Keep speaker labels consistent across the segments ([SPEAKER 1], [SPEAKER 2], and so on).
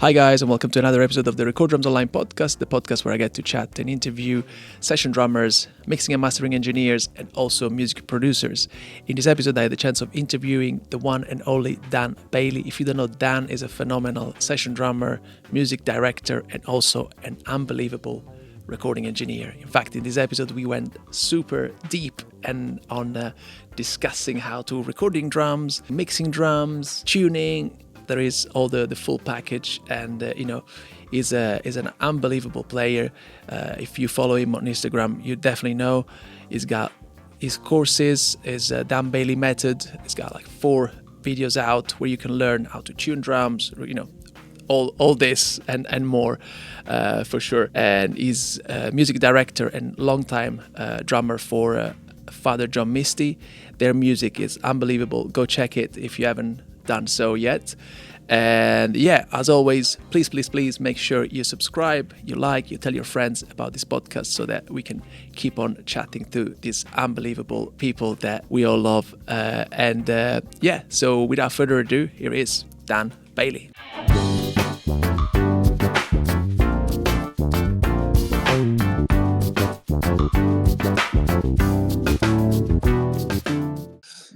[SPEAKER 1] Hi guys, and welcome to another episode of the Record Drums Online podcast, the podcast where I get to chat and interview session drummers, mixing and mastering engineers, and also music producers. In this episode, I had the chance of interviewing the one and only Dan Bailey. If you don't know, Dan is a phenomenal session drummer, music director, and also an unbelievable recording engineer. In fact, in this episode, we went super deep and on discussing how to recording drums, mixing drums, tuning. There is all the full package, and is an unbelievable player. If you follow him on Instagram, you definitely know. He's got his courses, his Dan Bailey method. He's got like 4 videos out where you can learn how to tune drums. All this and more for sure. And he's a music director and longtime drummer for Father John Misty. Their music is unbelievable. Go check it if you haven't done so yet. And yeah, as always, please make sure you subscribe, you like, you tell your friends about this podcast so that we can keep on chatting to these unbelievable people that we all love. So without further ado, here is Dan Bailey.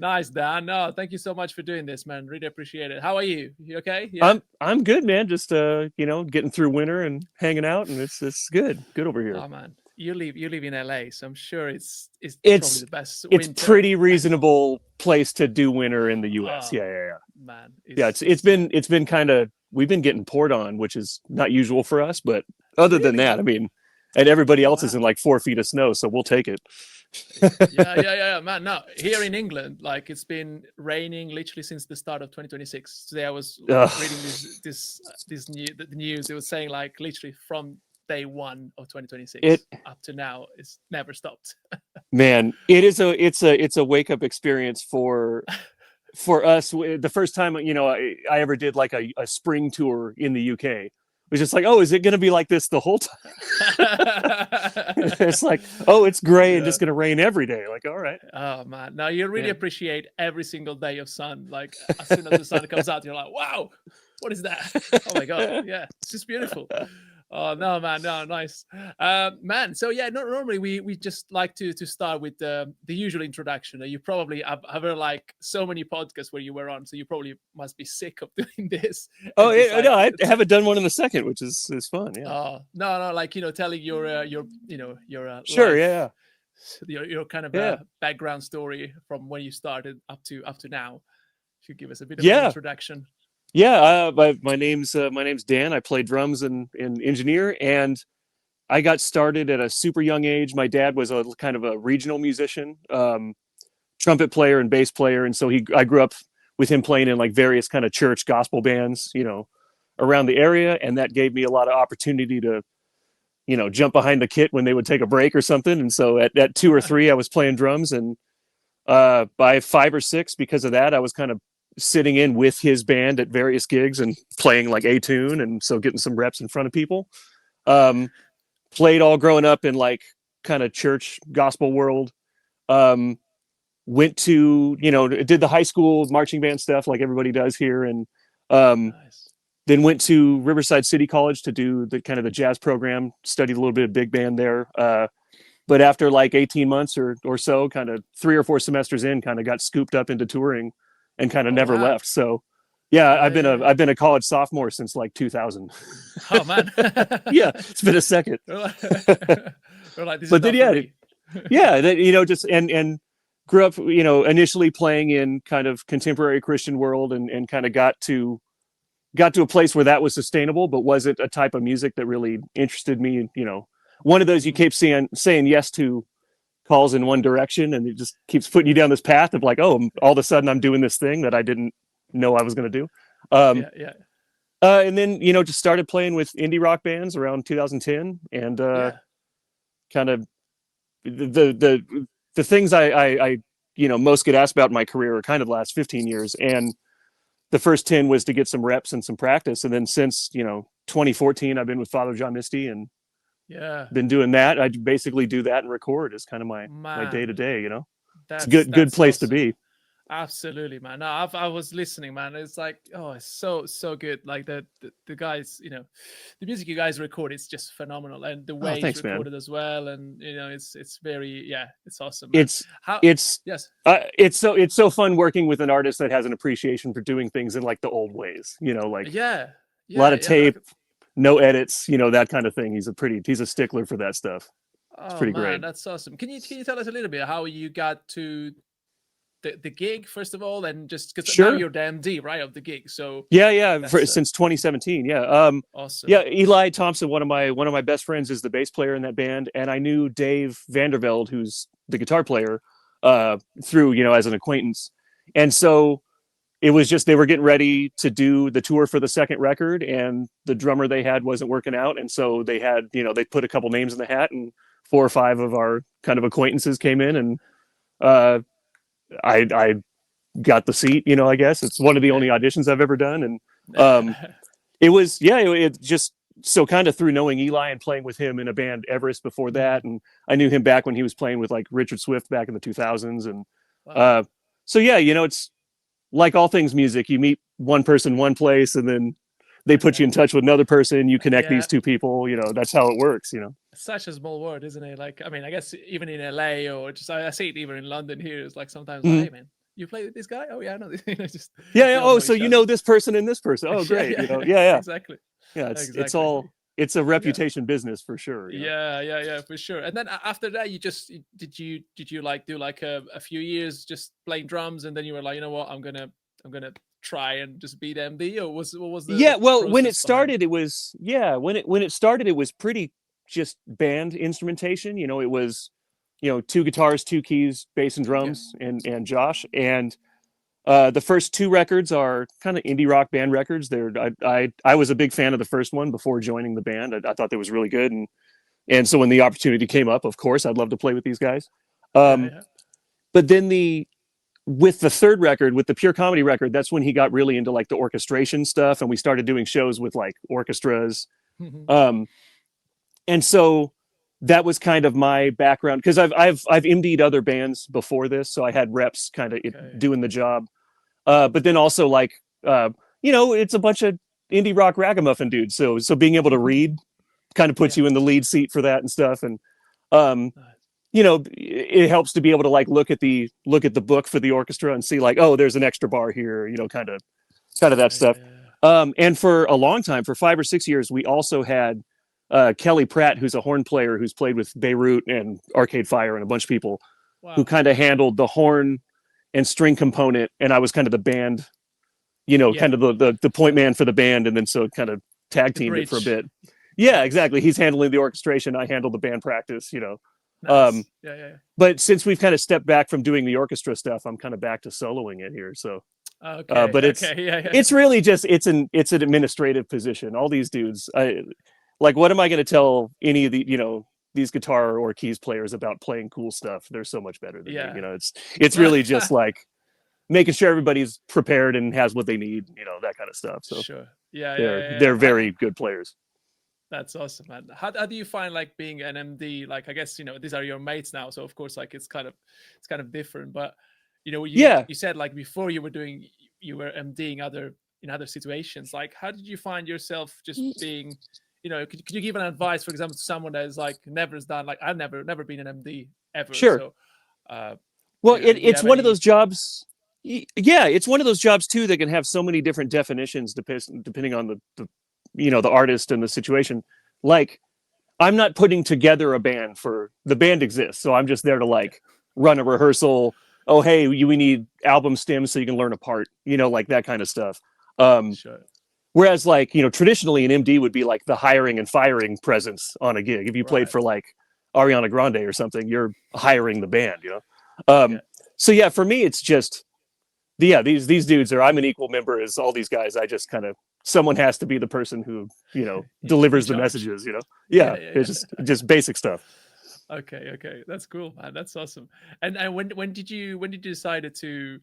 [SPEAKER 1] Nice, Dan. No, thank you so much for doing this, man. Really appreciate it. How are you? You okay?
[SPEAKER 2] Yeah. I'm good, man. Just getting through winter and hanging out, and it's good over here.
[SPEAKER 1] Oh man, you live in LA, so I'm sure it's probably the best winter.
[SPEAKER 2] It's pretty reasonable place to do winter in the US. Yeah.
[SPEAKER 1] Man,
[SPEAKER 2] it's been kind of, we've been getting poured on, which is not usual for us, but other than that, I mean, and everybody else is in like 4 feet of snow, so we'll take it.
[SPEAKER 1] yeah, man. No, here in England, like it's been raining literally since the start of 2026. Today I was reading the news. It was saying like literally from day 1 of 2026 up to now, it's never stopped.
[SPEAKER 2] Man, it's a wake up experience for us. The first time I ever did like a spring tour in the UK. It was just like, oh, is it going to be like this the whole time? It's like, oh, it's gray and just going to rain every day. Like, all right.
[SPEAKER 1] Oh, man. Now, you really appreciate every single day of sun. Like, as soon as the sun comes out, you're like, wow, what is that? Oh, my God. Yeah, it's just beautiful. Oh, no, man. No, nice. Man, so yeah, normally we just like to start with the usual introduction. You probably have heard like so many podcasts where you were on, so you probably must be sick of doing this.
[SPEAKER 2] Oh, yeah, no, I haven't done one in the second, which is fun. Yeah.
[SPEAKER 1] Oh, no, like, telling your
[SPEAKER 2] sure,
[SPEAKER 1] life,
[SPEAKER 2] yeah.
[SPEAKER 1] Your kind of background story from when you started up to now. If you give us a bit of an introduction.
[SPEAKER 2] Yeah, my name's Dan. I play drums and engineer, and I got started at a super young age. My dad was a kind of a regional musician, trumpet player and bass player, and so I grew up with him playing in like various kind of church gospel bands, around the area, and that gave me a lot of opportunity to, jump behind the kit when they would take a break or something. And so at 2 or 3, I was playing drums, and by 5 or 6, because of that, I was kind of sitting in with his band at various gigs and playing like a tune, and so getting some reps in front of people. Played all growing up in like kind of church gospel world. Went to did the high school marching band stuff like everybody does here, and
[SPEAKER 1] Nice.
[SPEAKER 2] Then went to Riverside City College to do the kind of the jazz program. Studied a little bit of big band there, but after like 18 months or so, kind of 3 or 4 semesters in, kind of got scooped up into touring and kind of never left. So I've been a college sophomore since like 2000.
[SPEAKER 1] Oh man.
[SPEAKER 2] Yeah, it's been a second.
[SPEAKER 1] Like,
[SPEAKER 2] but then just and grew up initially playing in kind of contemporary Christian world, and kind of got to a place where that was sustainable, but wasn't a type of music that really interested me. One of those you keep saying yes to calls in one direction, and it just keeps putting you down this path of like, oh, all of a sudden I'm doing this thing that I didn't know I was going to do. And then just started playing with indie rock bands around 2010, and kind of the things I most get asked about in my career are kind of the last 15 years, and the first 10 was to get some reps and some practice, and then since 2014 I've been with Father John Misty, and been doing that. I basically do that and record as kind of my day to day. It's a good place to be.
[SPEAKER 1] Absolutely, man. No, I was listening, man. It's like, oh, it's so good. Like the guys, the music you guys record is just phenomenal, and the
[SPEAKER 2] Oh,
[SPEAKER 1] way it's
[SPEAKER 2] thanks, man.
[SPEAKER 1] recorded as well. And it's very, yeah, it's awesome, man.
[SPEAKER 2] It's
[SPEAKER 1] How?
[SPEAKER 2] it's
[SPEAKER 1] Yes.
[SPEAKER 2] it's so fun working with an artist that has an appreciation for doing things in like the old ways. Like
[SPEAKER 1] Yeah.
[SPEAKER 2] a lot
[SPEAKER 1] Yeah.
[SPEAKER 2] of
[SPEAKER 1] Yeah.
[SPEAKER 2] tape, no edits, that kind of thing. He's a stickler for that stuff. It's
[SPEAKER 1] Oh
[SPEAKER 2] pretty
[SPEAKER 1] man,
[SPEAKER 2] great.
[SPEAKER 1] that's awesome. Can you tell us a little bit how you got to the gig first of all, and just because now
[SPEAKER 2] Sure.
[SPEAKER 1] you're the MD, right, of the gig, so
[SPEAKER 2] Yeah.
[SPEAKER 1] that's
[SPEAKER 2] Since 2017. Yeah.
[SPEAKER 1] awesome.
[SPEAKER 2] Yeah. Eli Thompson, one of my best friends, is the bass player in that band, and I knew Dave Vandervelde, who's the guitar player, through as an acquaintance, and so it was just they were getting ready to do the tour for the second record, and the drummer they had wasn't working out, and so they had they put a couple names in the hat, and 4 or 5 of our kind of acquaintances came in, and uh, I got the seat. I guess it's one of the only
[SPEAKER 1] Okay.
[SPEAKER 2] auditions I've ever done, and um, it was it just so kind of through knowing Eli and playing with him in a band Everest before
[SPEAKER 1] Mhm.
[SPEAKER 2] that, and I knew him back when he was playing with like Richard Swift back in the 2000s, and
[SPEAKER 1] Wow.
[SPEAKER 2] uh, so yeah, it's like all things music. You meet one person one place, and then they
[SPEAKER 1] And
[SPEAKER 2] put you in
[SPEAKER 1] then,
[SPEAKER 2] touch with another person. You connect
[SPEAKER 1] yeah,
[SPEAKER 2] these two people. That's how it works.
[SPEAKER 1] such a small world, isn't it? Like, I mean, I guess even in LA, or just I see it even in London here. It's like sometimes like,
[SPEAKER 2] Mhm.
[SPEAKER 1] hey man, you play with this guy? Oh yeah, I know this. Just
[SPEAKER 2] Yeah.
[SPEAKER 1] we all
[SPEAKER 2] Oh,
[SPEAKER 1] know
[SPEAKER 2] so
[SPEAKER 1] each other.
[SPEAKER 2] this person and this person. Oh,
[SPEAKER 1] Yeah,
[SPEAKER 2] great.
[SPEAKER 1] yeah,
[SPEAKER 2] Yeah. Yeah.
[SPEAKER 1] exactly,
[SPEAKER 2] Yeah. It's
[SPEAKER 1] exactly.
[SPEAKER 2] all it's a
[SPEAKER 1] Yeah.
[SPEAKER 2] reputation business for sure.
[SPEAKER 1] Yeah, for sure. And then after that, you just did you like do like a few years just playing drums, and then you were like, you know what, I'm gonna try and just be the MD, or what was the
[SPEAKER 2] Yeah, well, when it
[SPEAKER 1] process behind?
[SPEAKER 2] started, it was when it started, it was pretty just band instrumentation. It was two guitars, two keys, bass and
[SPEAKER 1] Okay,
[SPEAKER 2] drums, and Josh. And the first two records are kind of indie rock band records. I was a big fan of the first one before joining the band. I thought that was really good, and so when the opportunity came up, of course, I'd love to play with these guys.
[SPEAKER 1] yeah,
[SPEAKER 2] Um,
[SPEAKER 1] yeah,
[SPEAKER 2] but then with the third record, with the pure comedy record, that's when he got really into like the orchestration stuff, and we started doing shows with like orchestras. Um, and so that was kind of my background, because I've MD'd other bands before this, so I had reps kind of
[SPEAKER 1] okay,
[SPEAKER 2] doing the job. But then also like it's a bunch of indie rock ragamuffin dudes, so being able to read kind of puts
[SPEAKER 1] yeah,
[SPEAKER 2] you in the lead seat for that and stuff, and um,
[SPEAKER 1] nice.
[SPEAKER 2] it helps to be able to like look at the book for the orchestra and see like, oh, there's an extra bar here, kind of that
[SPEAKER 1] Yeah, yeah,
[SPEAKER 2] stuff.
[SPEAKER 1] yeah.
[SPEAKER 2] And for a long time, for 5 or 6 years, we also had Kelly Pratt, who's a horn player who's played with Beirut and Arcade Fire and a bunch of people, who
[SPEAKER 1] Wow.
[SPEAKER 2] kind of handled the horn and string component, and I was kind of the band,
[SPEAKER 1] Yeah,
[SPEAKER 2] kind of the point man for the band, and then so kind of tag
[SPEAKER 1] the
[SPEAKER 2] teamed it for a
[SPEAKER 1] bridge.
[SPEAKER 2] bit. Yeah,
[SPEAKER 1] Nice,
[SPEAKER 2] exactly. He's handling the orchestration, I handle the band practice. Um,
[SPEAKER 1] nice. Yeah, yeah.
[SPEAKER 2] but since we've kind of stepped back from doing the orchestra stuff, I'm kind of back to soloing it here. So,
[SPEAKER 1] Okay,
[SPEAKER 2] but it's
[SPEAKER 1] okay. Yeah, yeah,
[SPEAKER 2] it's really just it's an administrative position. All these dudes, like, what am I going to tell any of these guitar or keys players about playing cool stuff? They're so much better than me.
[SPEAKER 1] yeah.
[SPEAKER 2] It's really just like making sure everybody's prepared and has what they need. That kind of stuff. So
[SPEAKER 1] Sure. Yeah, yeah,
[SPEAKER 2] they're
[SPEAKER 1] yeah,
[SPEAKER 2] they're
[SPEAKER 1] yeah.
[SPEAKER 2] very good players.
[SPEAKER 1] That's awesome, man. How do you find like being an MD? Like, I guess these are your mates now, so of course, like it's kind of different. But you
[SPEAKER 2] Yeah.
[SPEAKER 1] you said like before you were MDing in other situations. Like, how did you find yourself just being? Could you give an advice, for example, to someone that is like never has done, like, I've never been an MD ever.
[SPEAKER 2] Sure.
[SPEAKER 1] So, uh,
[SPEAKER 2] Well,
[SPEAKER 1] do you
[SPEAKER 2] it's
[SPEAKER 1] have
[SPEAKER 2] one of
[SPEAKER 1] any?
[SPEAKER 2] those jobs. Yeah, it's one of those jobs too that can have so many different definitions depending on the artist and the situation. Like, I'm not putting together a band for the band exists, so I'm just there to
[SPEAKER 1] Okay,
[SPEAKER 2] like run a rehearsal. Oh, hey, we need album stems so you can learn a part, like that kind of stuff. Um,
[SPEAKER 1] sure.
[SPEAKER 2] Whereas, like, traditionally an MD would be like the hiring and firing presence on a gig. If you played
[SPEAKER 1] Right.
[SPEAKER 2] for like Ariana Grande or something, you're hiring the band.
[SPEAKER 1] Yeah.
[SPEAKER 2] So yeah, for me, it's just yeah, these dudes are. I'm an equal member as all these guys. I just kind of someone has to be the person who
[SPEAKER 1] In
[SPEAKER 2] delivers the
[SPEAKER 1] charge.
[SPEAKER 2] messages.
[SPEAKER 1] Yeah,
[SPEAKER 2] Yeah,
[SPEAKER 1] yeah,
[SPEAKER 2] it's
[SPEAKER 1] yeah.
[SPEAKER 2] just basic stuff.
[SPEAKER 1] Okay, okay, that's cool, man. That's awesome. And when did you decide to?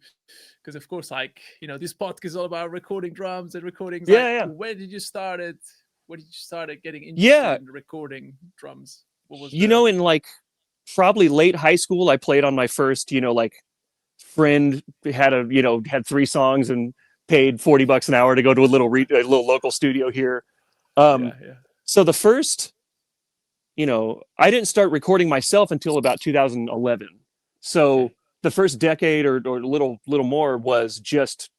[SPEAKER 1] Because of course, like this podcast is all about recording drums and recordings. Like,
[SPEAKER 2] Yeah,
[SPEAKER 1] where did you start it? When did you started getting
[SPEAKER 2] yeah.
[SPEAKER 1] interested in recording drums? What was the?
[SPEAKER 2] In like probably late high school, I played on my first like friend had 3 songs and paid $40 an hour to go to a little local studio here.
[SPEAKER 1] Yeah, yeah.
[SPEAKER 2] So the first, I didn't start recording myself until about 2011. So
[SPEAKER 1] Okay.
[SPEAKER 2] the first decade or a little more was just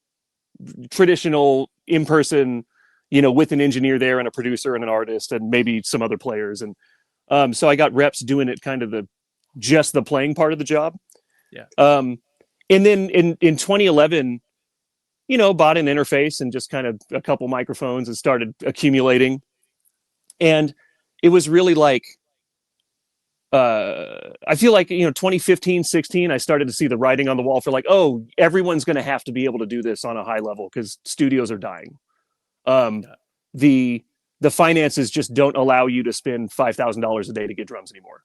[SPEAKER 2] traditional in person, with an engineer there and a producer and an artist and maybe some other players. And so I got reps doing it kind of just the playing part of the job.
[SPEAKER 1] Yeah.
[SPEAKER 2] And then in 2011, bought an interface and just kind of a couple microphones and started accumulating. And it was really like, I feel like, 2015, 16, I started to see the writing on the wall for like, oh, everyone's going to have to be able to do this on a high level because studios are dying.
[SPEAKER 1] Yeah.
[SPEAKER 2] The finances just don't allow you to spend $5,000 a day to get drums anymore.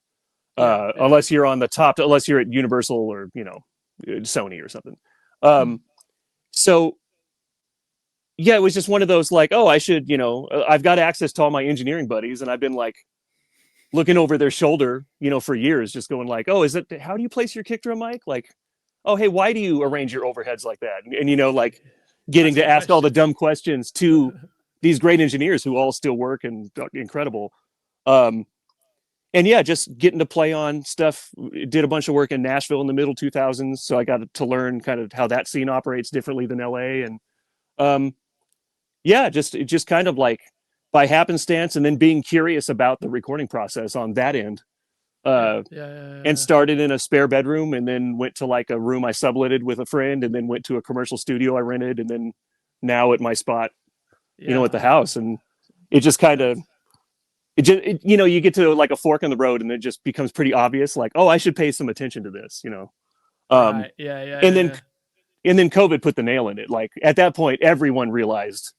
[SPEAKER 1] Yeah.
[SPEAKER 2] Unless you're on the top, unless you're at Universal or, Sony or something. So yeah, it was just one of those like, oh, I should, I've got access to all my engineering buddies, and I've been like looking over their shoulder, for years, just going like, oh, how do you place your kick drum mic? Like, oh, hey, why do you arrange your overheads like that? And like getting to
[SPEAKER 1] Asking
[SPEAKER 2] ask all the
[SPEAKER 1] questions.
[SPEAKER 2] dumb questions to these great engineers who all still work and incredible. And yeah, just getting to play on stuff. Did a bunch of work in Nashville in the middle 2000s, so I got to learn kind of how that scene operates differently than LA. And yeah, just kind of like by happenstance, and then being curious about the recording process on that end.
[SPEAKER 1] Yeah.
[SPEAKER 2] Uh,
[SPEAKER 1] Yeah. Yeah.
[SPEAKER 2] and started in a spare bedroom, and then went to like a room I subletted with a friend, and then went to a commercial studio I rented, and then now at my spot,
[SPEAKER 1] Yeah.
[SPEAKER 2] at the house. And it just kind of, you get to like a fork in the road, and it just becomes pretty obvious, like, oh, I should pay some attention to this. um,
[SPEAKER 1] Right. Yeah. Yeah.
[SPEAKER 2] and
[SPEAKER 1] Yeah.
[SPEAKER 2] then
[SPEAKER 1] Yeah.
[SPEAKER 2] COVID put the nail in it. Like at that point, everyone realized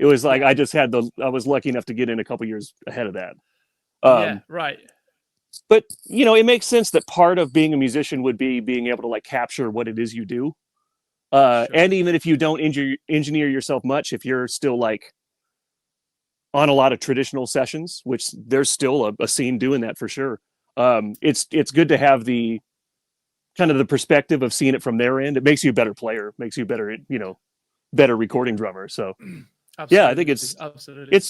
[SPEAKER 2] it was like
[SPEAKER 1] Yeah.
[SPEAKER 2] I was lucky enough to get in a couple years ahead of that.
[SPEAKER 1] Yeah.
[SPEAKER 2] Um,
[SPEAKER 1] Right.
[SPEAKER 2] but it makes sense that part of being a musician would be being able to like capture what it is you do.
[SPEAKER 1] Sure.
[SPEAKER 2] And even if you don't engineer yourself much, if you're still like on a lot of traditional sessions, which there's still a scene doing that for sure. It's good to have the kind of the perspective of seeing it from their end. It makes you a better player, makes you a better, better recording drummer. So yeah, I think
[SPEAKER 1] Absolutely. Absolutely.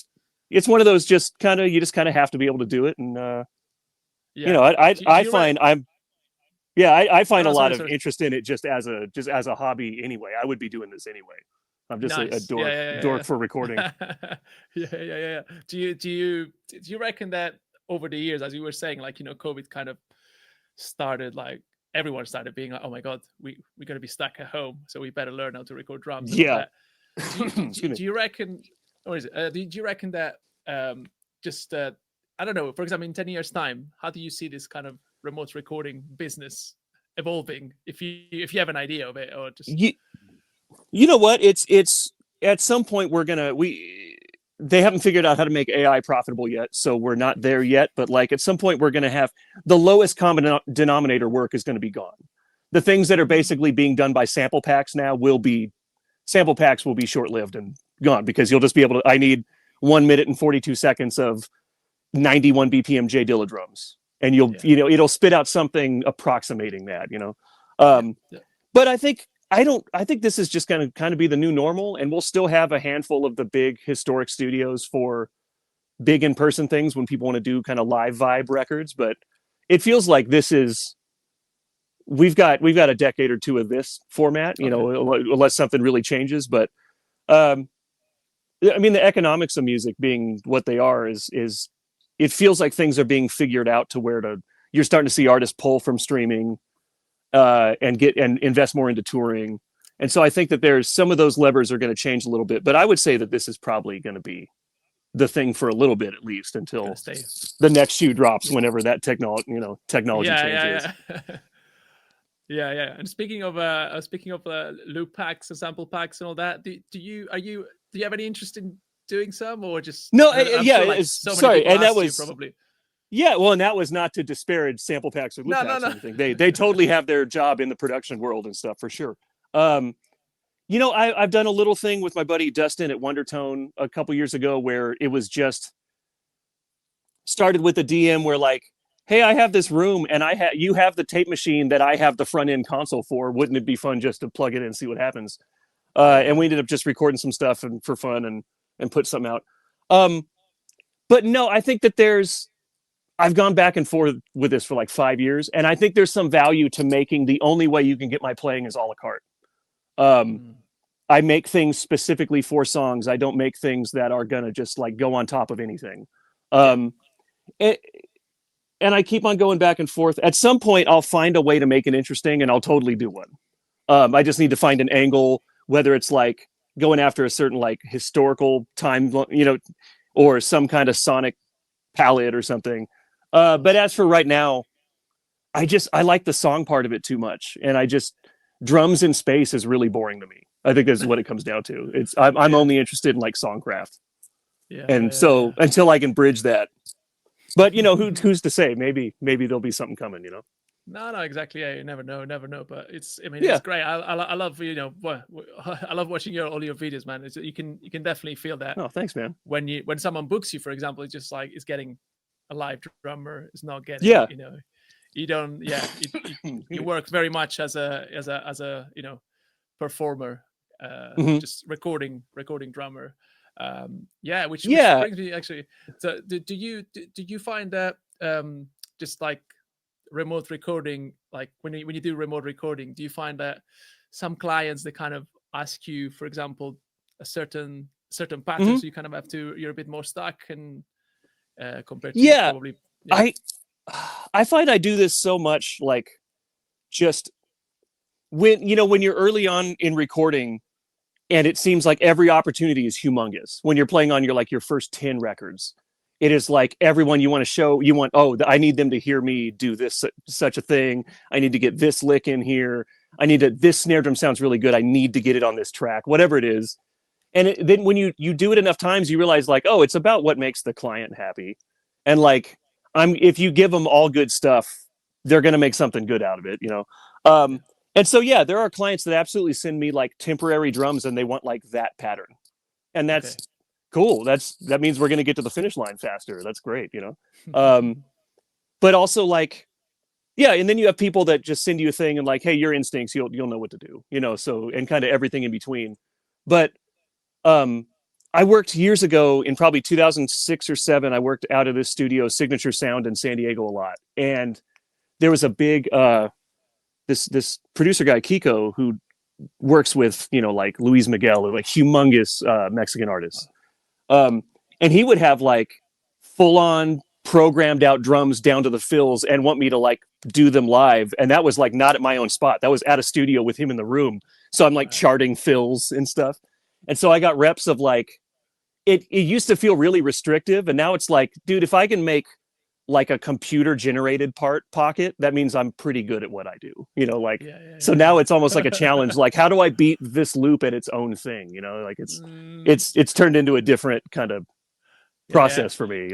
[SPEAKER 2] it's one of those just kind of, you just kind of have to be able to do it. And
[SPEAKER 1] Yeah. Do
[SPEAKER 2] I
[SPEAKER 1] you re-
[SPEAKER 2] find I
[SPEAKER 1] oh,
[SPEAKER 2] find a
[SPEAKER 1] no,
[SPEAKER 2] lot
[SPEAKER 1] sorry.
[SPEAKER 2] of
[SPEAKER 1] Sorry.
[SPEAKER 2] interest in it just as a hobby anyway. I would be doing this anyway. I'm just a
[SPEAKER 1] Nice. Yeah.
[SPEAKER 2] dork
[SPEAKER 1] Yeah.
[SPEAKER 2] for recording.
[SPEAKER 1] Yeah. Yeah. Yeah. Yeah. Yeah. Yeah. Do you reckon that over the years, as you were saying, like COVID kind of started like everyone started being like, oh my god, we're gonna be stuck at home, so we better learn how to record drums and all
[SPEAKER 2] Yeah.
[SPEAKER 1] that. Do you do,
[SPEAKER 2] Excuse
[SPEAKER 1] do
[SPEAKER 2] me.
[SPEAKER 1] do you reckon, or is it? Do you reckon that just I don't know, for example, in 10 years' time, how do you see this kind of remote recording business evolving? If you have an idea of it, or just
[SPEAKER 2] You, you know what? It's at some point they haven't figured out how to make AI profitable yet, so we're not there yet. But like at some point, we're going to have the lowest common denominator work is going to be gone. The things that are basically being done by sample packs now will be short lived and gone, because you'll just be able to. I need 1 minute and 42 seconds of 91 BPM J Dilla drums, and
[SPEAKER 1] yeah,
[SPEAKER 2] it'll spit out something approximating that.
[SPEAKER 1] yeah,
[SPEAKER 2] Um,
[SPEAKER 1] yeah,
[SPEAKER 2] but I think this is just going to kind of be the new normal, and we'll still have a handful of the big historic studios for big in-person things when people want to do kind of live vibe records. But it feels like we've got a decade or two of this format,
[SPEAKER 1] okay,
[SPEAKER 2] unless something really changes. But um, I mean, the economics of music being what they are is it feels like things are being figured out to where you're starting to see artists pull from streaming, and invest more into touring. And so I think that there's some of those levers are going to change a little bit, but I would say that this is probably going to be the thing for a little bit, at least
[SPEAKER 1] gonna
[SPEAKER 2] until
[SPEAKER 1] stay.
[SPEAKER 2] the next shoe drops, whenever that technology
[SPEAKER 1] Yeah,
[SPEAKER 2] changes.
[SPEAKER 1] yeah, yeah. Yeah, yeah. And speaking of loop packs and sample packs and all that, do you have any interest in doing some, or just
[SPEAKER 2] No,
[SPEAKER 1] I'm
[SPEAKER 2] yeah,
[SPEAKER 1] sure like so many
[SPEAKER 2] sorry,
[SPEAKER 1] people
[SPEAKER 2] and that
[SPEAKER 1] asked you
[SPEAKER 2] was
[SPEAKER 1] probably.
[SPEAKER 2] yeah, well, and that was not to disparage sample packs or loop
[SPEAKER 1] No, no,
[SPEAKER 2] packs or
[SPEAKER 1] no.
[SPEAKER 2] anything. They totally have their job in the production world and stuff for sure. Um, I've done a little thing with my buddy Dustin at Wondertone a couple years ago, where it was just started with a DM where like hey, I have this room and you have the tape machine that I have the front end console for. Wouldn't it be fun just to plug it in and see what happens? And we ended up just recording some stuff and for fun and put something out. But no, I think that I've gone back and forth with this for like 5 years, and I think there's some value to making the only way you can get my playing is a la carte. I make things specifically for songs. I don't make things that are gonna just like go on top of anything. And I keep on going back and forth. At some point, I'll find a way to make it interesting, and I'll totally do one. I just need to find an angle, whether it's like going after a certain like historical time, or some kind of sonic palette or something. But as for right now, I like the song part of it too much, and drums in space is really boring to me. I think that's what it comes down to. I'm only interested in like songcraft, until I can bridge that. But who's to say? Maybe there'll be something coming.
[SPEAKER 1] No, exactly. Yeah, you never know. But it's great. I love I love watching all your videos, man. You can definitely feel that.
[SPEAKER 2] Oh, thanks, man.
[SPEAKER 1] When someone books you, for example, it's just like it's getting a live drummer. It's not getting you don't you work very much as a performer, just recording drummer. Which brings me actually. So do you find that just like remote recording, like when you do remote recording, do you find that some clients, they kind of ask you, for example, a certain pattern, so you kind of you're a bit more stuck and compared to probably
[SPEAKER 2] I find I do this so much, like just when you're early on in recording and it seems like every opportunity is humongous. When you're playing on your first 10 records, it is like everyone you want to show, I need them to hear me do this, such a thing. I need to get this lick in here. This snare drum sounds really good. I need to get it on this track, whatever it is. And then when you do it enough times, you realize like, oh, it's about what makes the client happy. And like, if you give them all good stuff, they're going to make something good out of it, And so, there are clients that absolutely send me like temporary drums and they want like that pattern. And that's cool. That means we're going to get to the finish line faster. That's great, But also like, and then you have people that just send you a thing and like, hey, your instincts, you'll know what to do, so, and kind of everything in between. But I worked years ago in probably 2006 or 7. I worked out of this studio, Signature Sound in San Diego a lot. And there was a big, this producer guy, Kiko, who works with, like Luis Miguel or like humongous Mexican artists. And he would have like full on programmed out drums down to the fills and want me to like do them live. And that was like not at my own spot. That was at a studio with him in the room. So I'm like charting fills and stuff. And so I got reps of like, it used to feel really restrictive. And now it's like, dude, if I can make like a computer generated pocket, that means I'm pretty good at what I do, so now it's almost like a challenge. Like, how do I beat this loop at its own thing? Like it's turned into a different kind of process for me,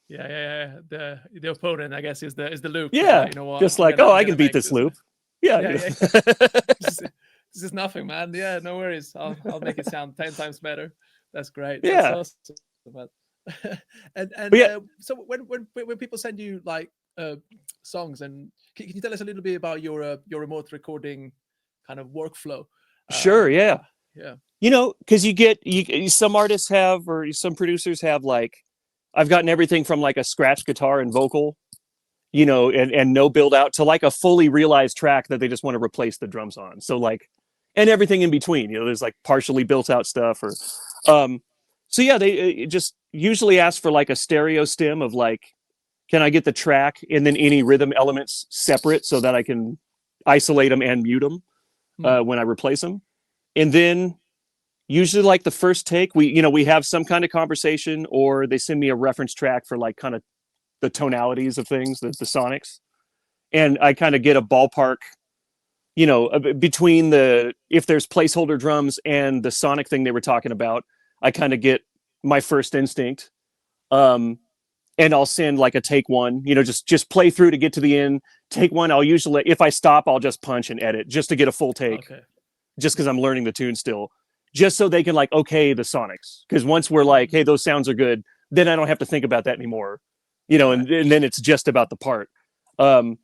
[SPEAKER 1] The opponent, I guess, is the loop.
[SPEAKER 2] Just like, I can beat this loop.
[SPEAKER 1] This is nothing, man. No worries. I'll make it sound 10 times better. That's great. That's awesome. So when people send you like songs, and can you tell us a little bit about your remote recording kind of workflow?
[SPEAKER 2] Sure. Because some artists have, or some producers have, like, I've gotten everything from like a scratch guitar and vocal, and no build out, to like a fully realized track that they just want to replace the drums on. So like, and everything in between, there's like partially built out stuff, or they just usually ask for like a stereo stem of like, can I get the track and then any rhythm elements separate so that I can isolate them and mute them when I replace them. And then usually like the first take, we have some kind of conversation, or they send me a reference track for like kind of the tonalities of things, the sonics. And I kind of get a ballpark, between if there's placeholder drums and the sonic thing they were talking about, I kind of get my first instinct. And I'll send like a take one, just play through to get to the end. Take one, I'll usually, if I stop, I'll just punch and edit just to get a full take. Okay. Just because I'm learning the tune still. Just so they can like, okay, the sonics. Because once we're like, hey, those sounds are good, then I don't have to think about that anymore. And then it's just about the part. And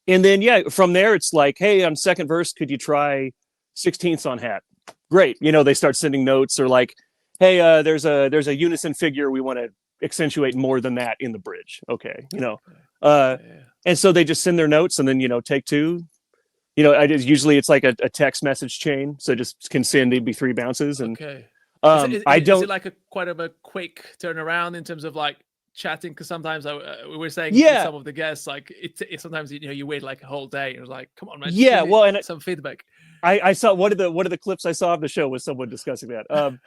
[SPEAKER 2] then, yeah, from there, it's like, hey, on second verse, could you try 16ths on hat? Great. They start sending notes, or like, hey, there's a unison figure. We want to accentuate more than that in the bridge. Okay. And so they just send their notes, and then, take two. Usually it's like a text message chain. So just can send MP3 bounces. And
[SPEAKER 1] Okay.
[SPEAKER 2] I don't.
[SPEAKER 1] Is it like quite of a quick turnaround in terms of like chatting? Because sometimes we were saying with
[SPEAKER 2] Yeah.
[SPEAKER 1] some of the guests, like it sometimes you wait like a whole day. And it was like, come on, man.
[SPEAKER 2] Yeah. Well, and
[SPEAKER 1] some feedback.
[SPEAKER 2] I saw one of the clips I saw of the show was someone discussing that.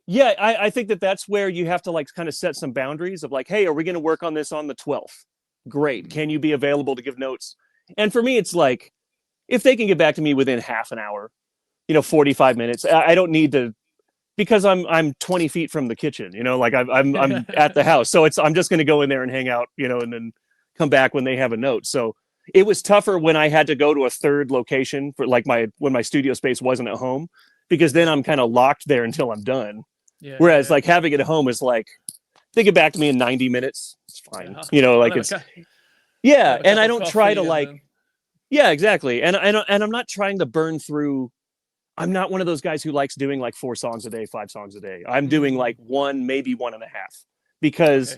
[SPEAKER 2] Yeah, I think that's where you have to like kind of set some boundaries of like, hey, are we going to work on this on the 12th? Great. Can you be available to give notes? And for me, it's like, if they can get back to me within half an hour, 45 minutes, I don't need to, because I'm 20 feet from the kitchen, like I'm at the house. So I'm just going to go in there and hang out, and then come back when they have a note. So it was tougher when I had to go to a third location for like when my studio space wasn't at home, because then I'm kind of locked there until I'm done.
[SPEAKER 1] Yeah,
[SPEAKER 2] Whereas like having it at home is like, they get back to me in 90 minutes. It's fine. Like it's, yeah. And I don't try to like, yeah, exactly. And I'm not trying to burn through. I'm not one of those guys who likes doing like 4 songs a day, 5 songs a day. I'm doing like 1, maybe 1.5, because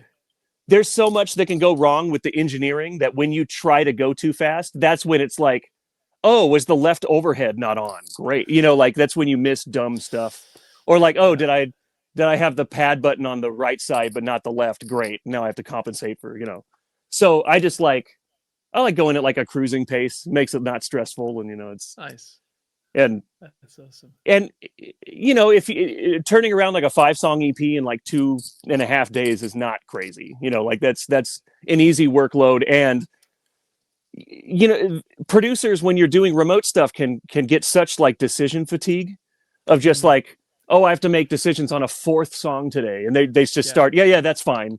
[SPEAKER 2] there's so much that can go wrong with the engineering that when you try to go too fast, that's when it's like, oh, was the left overhead not on? Great. Like that's when you miss dumb stuff. Or like, oh, did I have the pad button on the right side, but not the left? Great. Now I have to compensate for, So I like going at like a cruising pace, makes it not stressful. And, it's
[SPEAKER 1] nice.
[SPEAKER 2] And
[SPEAKER 1] that's awesome.
[SPEAKER 2] And if turning around like a 5-song EP in like 2.5 days is not crazy, like that's an easy workload. And producers, when you're doing remote stuff, can get such like decision fatigue of just like, oh, I have to make decisions on a 4th song today, and they just start, yeah, that's fine,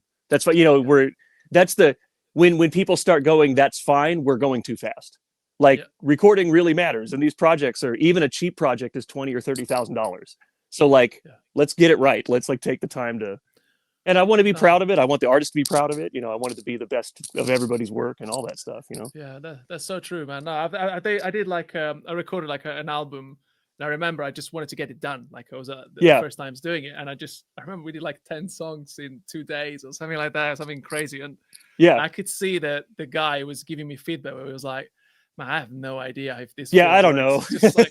[SPEAKER 2] when people start going, that's fine, we're going too fast. Like recording really matters, and these projects are, even a cheap project is $20,000 or $30,000. So like, let's get it right. Let's like take the time to, and I want to be proud of it. I want the artist to be proud of it. I want it to be the best of everybody's work and all that stuff.
[SPEAKER 1] Yeah, that's so true, man. No, I did like I recorded like an album. And I remember I just wanted to get it done. Like it was the first times doing it, and I remember we did like 10 songs in 2 days or something like that, something crazy. And I could see that the guy was giving me feedback where he was like, man, I have no idea if this.
[SPEAKER 2] Yeah, I don't know.
[SPEAKER 1] Just like,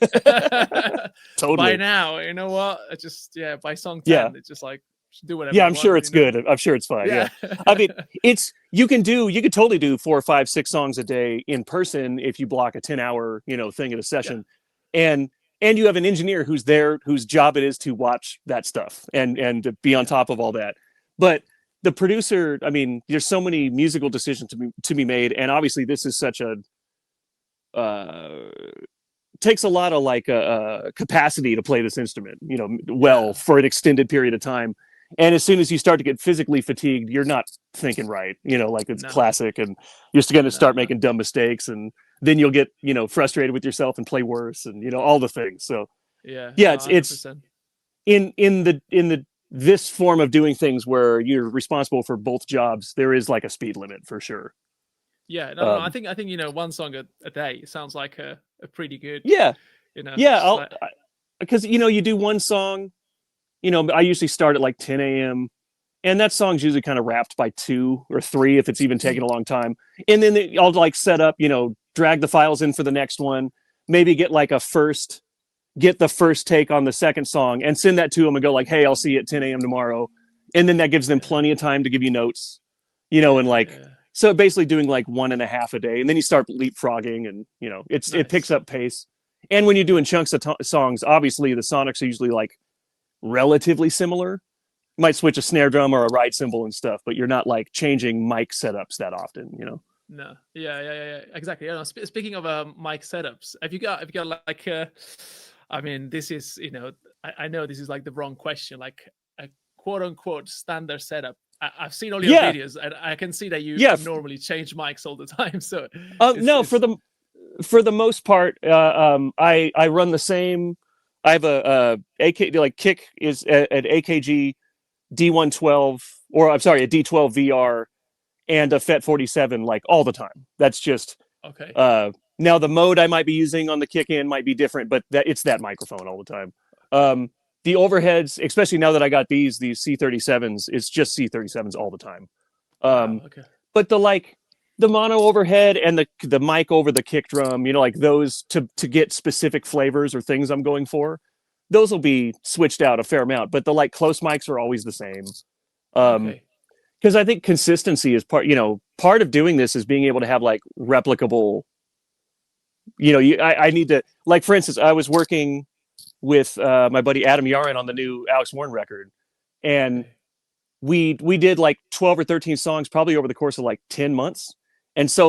[SPEAKER 2] totally.
[SPEAKER 1] By now, you know what? It's just by song 10, it's just like do whatever.
[SPEAKER 2] Yeah, I'm sure it's good. I'm sure it's fine. Yeah. I mean, you could totally do 4, 5, 6 songs a day in person if you block a 10-hour thing at a session, and you have an engineer who's there, whose job it is to watch that stuff and to be on top of all that. But the producer, I mean, there's so many musical decisions to be made, and obviously this is such a takes a lot of like capacity to play this instrument, for an extended period of time. And as soon as you start to get physically fatigued, you're not thinking right, like it's classic, and you're going to start making dumb mistakes, and then you'll get, frustrated with yourself and play worse, and, all the things. So it's in this form of doing things where you're responsible for both jobs, there is like a speed limit for sure.
[SPEAKER 1] Yeah, no, I think 1 song a day sounds like a pretty good.
[SPEAKER 2] Because you do 1 song, I usually start at like 10 a.m. and that song's usually kind of wrapped by 2 or 3 if it's even taking a long time. And then I'll like set up, drag the files in for the next one, maybe get like the first take on the second song and send that to them and go like, hey, I'll see you at 10 a.m. tomorrow. And then that gives them plenty of time to give you notes, and like. So basically doing like 1.5 a day, and then you start leapfrogging, and it picks up pace. And when you're doing chunks of songs, obviously the sonics are usually like relatively similar. You might switch a snare drum or a ride cymbal and stuff, but you're not like changing mic setups that often,
[SPEAKER 1] No, yeah, exactly. Speaking of mic setups, have you got like I mean, this is I know this is like the wrong question, like a quote unquote standard setup. I've seen all your videos, and I can see that you normally change mics all the time. So
[SPEAKER 2] no, for the most part, I run the same. I have a AK, like kick is an AKG D112, or I'm sorry, a D12 VR, and a FET 47 like all the time. That's just
[SPEAKER 1] Okay.
[SPEAKER 2] now the mode I might be using on the kick in might be different, but it's that microphone all the time. The overheads, especially now that I got these C37s, it's just C37s all the time.
[SPEAKER 1] Wow. Okay.
[SPEAKER 2] But the mono overhead and the mic over the kick drum, like those to get specific flavors or things I'm going for, those will be switched out a fair amount. But the close mics are always the same.
[SPEAKER 1] Okay.
[SPEAKER 2] Because I think consistency is part of doing this is being able to have replicable. I need to, for instance, I was working with my buddy Adam Yarin on the new Alex Warren record, and
[SPEAKER 1] Okay.
[SPEAKER 2] we did 12 or 13 songs probably over the course of 10 months. And so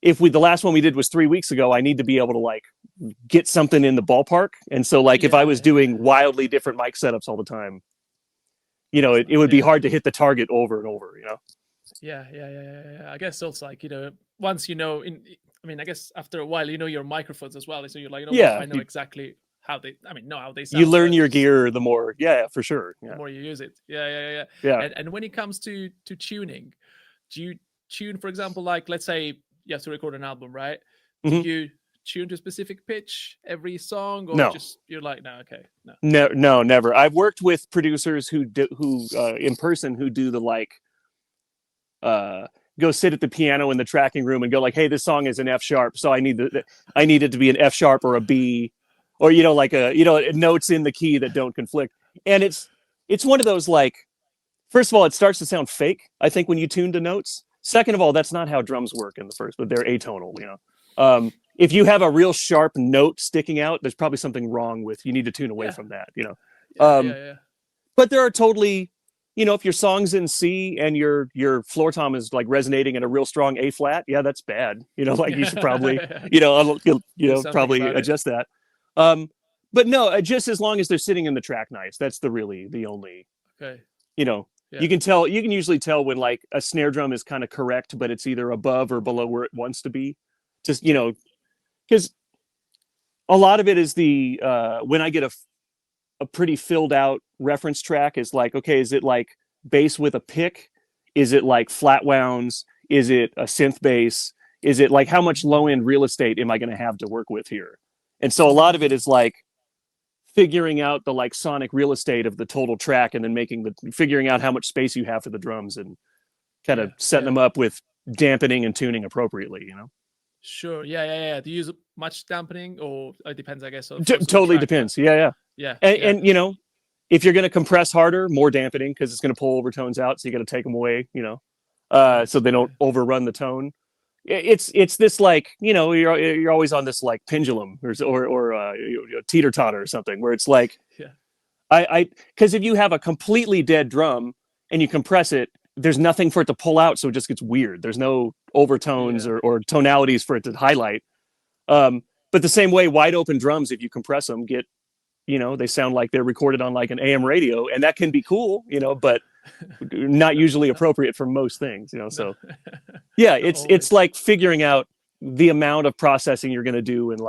[SPEAKER 2] if the last one we did was 3 weeks ago, I need to be able to get something in the ballpark. And so if I was doing wildly different mic setups all the time, it would be hard to hit the target over and over,
[SPEAKER 1] Yeah. I guess also once I guess after a while your microphones as well, so you're I know exactly how they know how they sound.
[SPEAKER 2] You learn your gear the more, for sure.
[SPEAKER 1] The more you use it. Yeah. And when it comes to tuning, do you tune, for example, let's say you have to record an album, right? Do you tune to a specific pitch every song, or just you're no, okay,
[SPEAKER 2] no, never. I've worked with producers who in person who do the go sit at the piano in the tracking room and go hey, this song is an F sharp, so I need it to be an F sharp or a B, or notes in the key that don't conflict. And it's one of those first of all, it starts to sound fake, I think, when you tune to notes. Second of all, that's not how drums work in the first, but they're atonal. If you have a real sharp note sticking out, there's probably something wrong with, you need to tune away from that. But there are totally, if your song's in C and your floor tom is resonating in a real strong A flat, that's bad. You should probably, probably adjust that. But no, just as long as they're sitting in the track nice, that's the only.
[SPEAKER 1] Okay.
[SPEAKER 2] You can usually tell when a snare drum is kind of correct, but it's either above or below where it wants to be. Just, because a lot of it is when I get a pretty filled out reference track is okay, is it bass with a pick? Is it flat wounds? Is it a synth bass? Is it how much low end real estate am I going to have to work with here? And so a lot of it is figuring out the sonic real estate of the total track, and then figuring out how much space you have for the drums, and kind of setting them up with dampening and tuning appropriately,
[SPEAKER 1] Sure. Yeah. Do you use much dampening, or it depends, I guess?
[SPEAKER 2] Totally depends. Yeah. And if you're going to compress harder, more dampening, because it's going to pull overtones out, so you got to take them away, so they don't overrun the tone. It's this you're always on this pendulum or teeter totter or something, where it's because if you have a completely dead drum and you compress it, there's nothing for it to pull out, so it just gets weird. There's no overtones or tonalities for it to highlight. But the same way, wide open drums, if you compress them, get they sound like they're recorded on an AM radio, and that can be cool, but not usually appropriate for most things, so yeah, it's figuring out the amount of processing you're going to do, and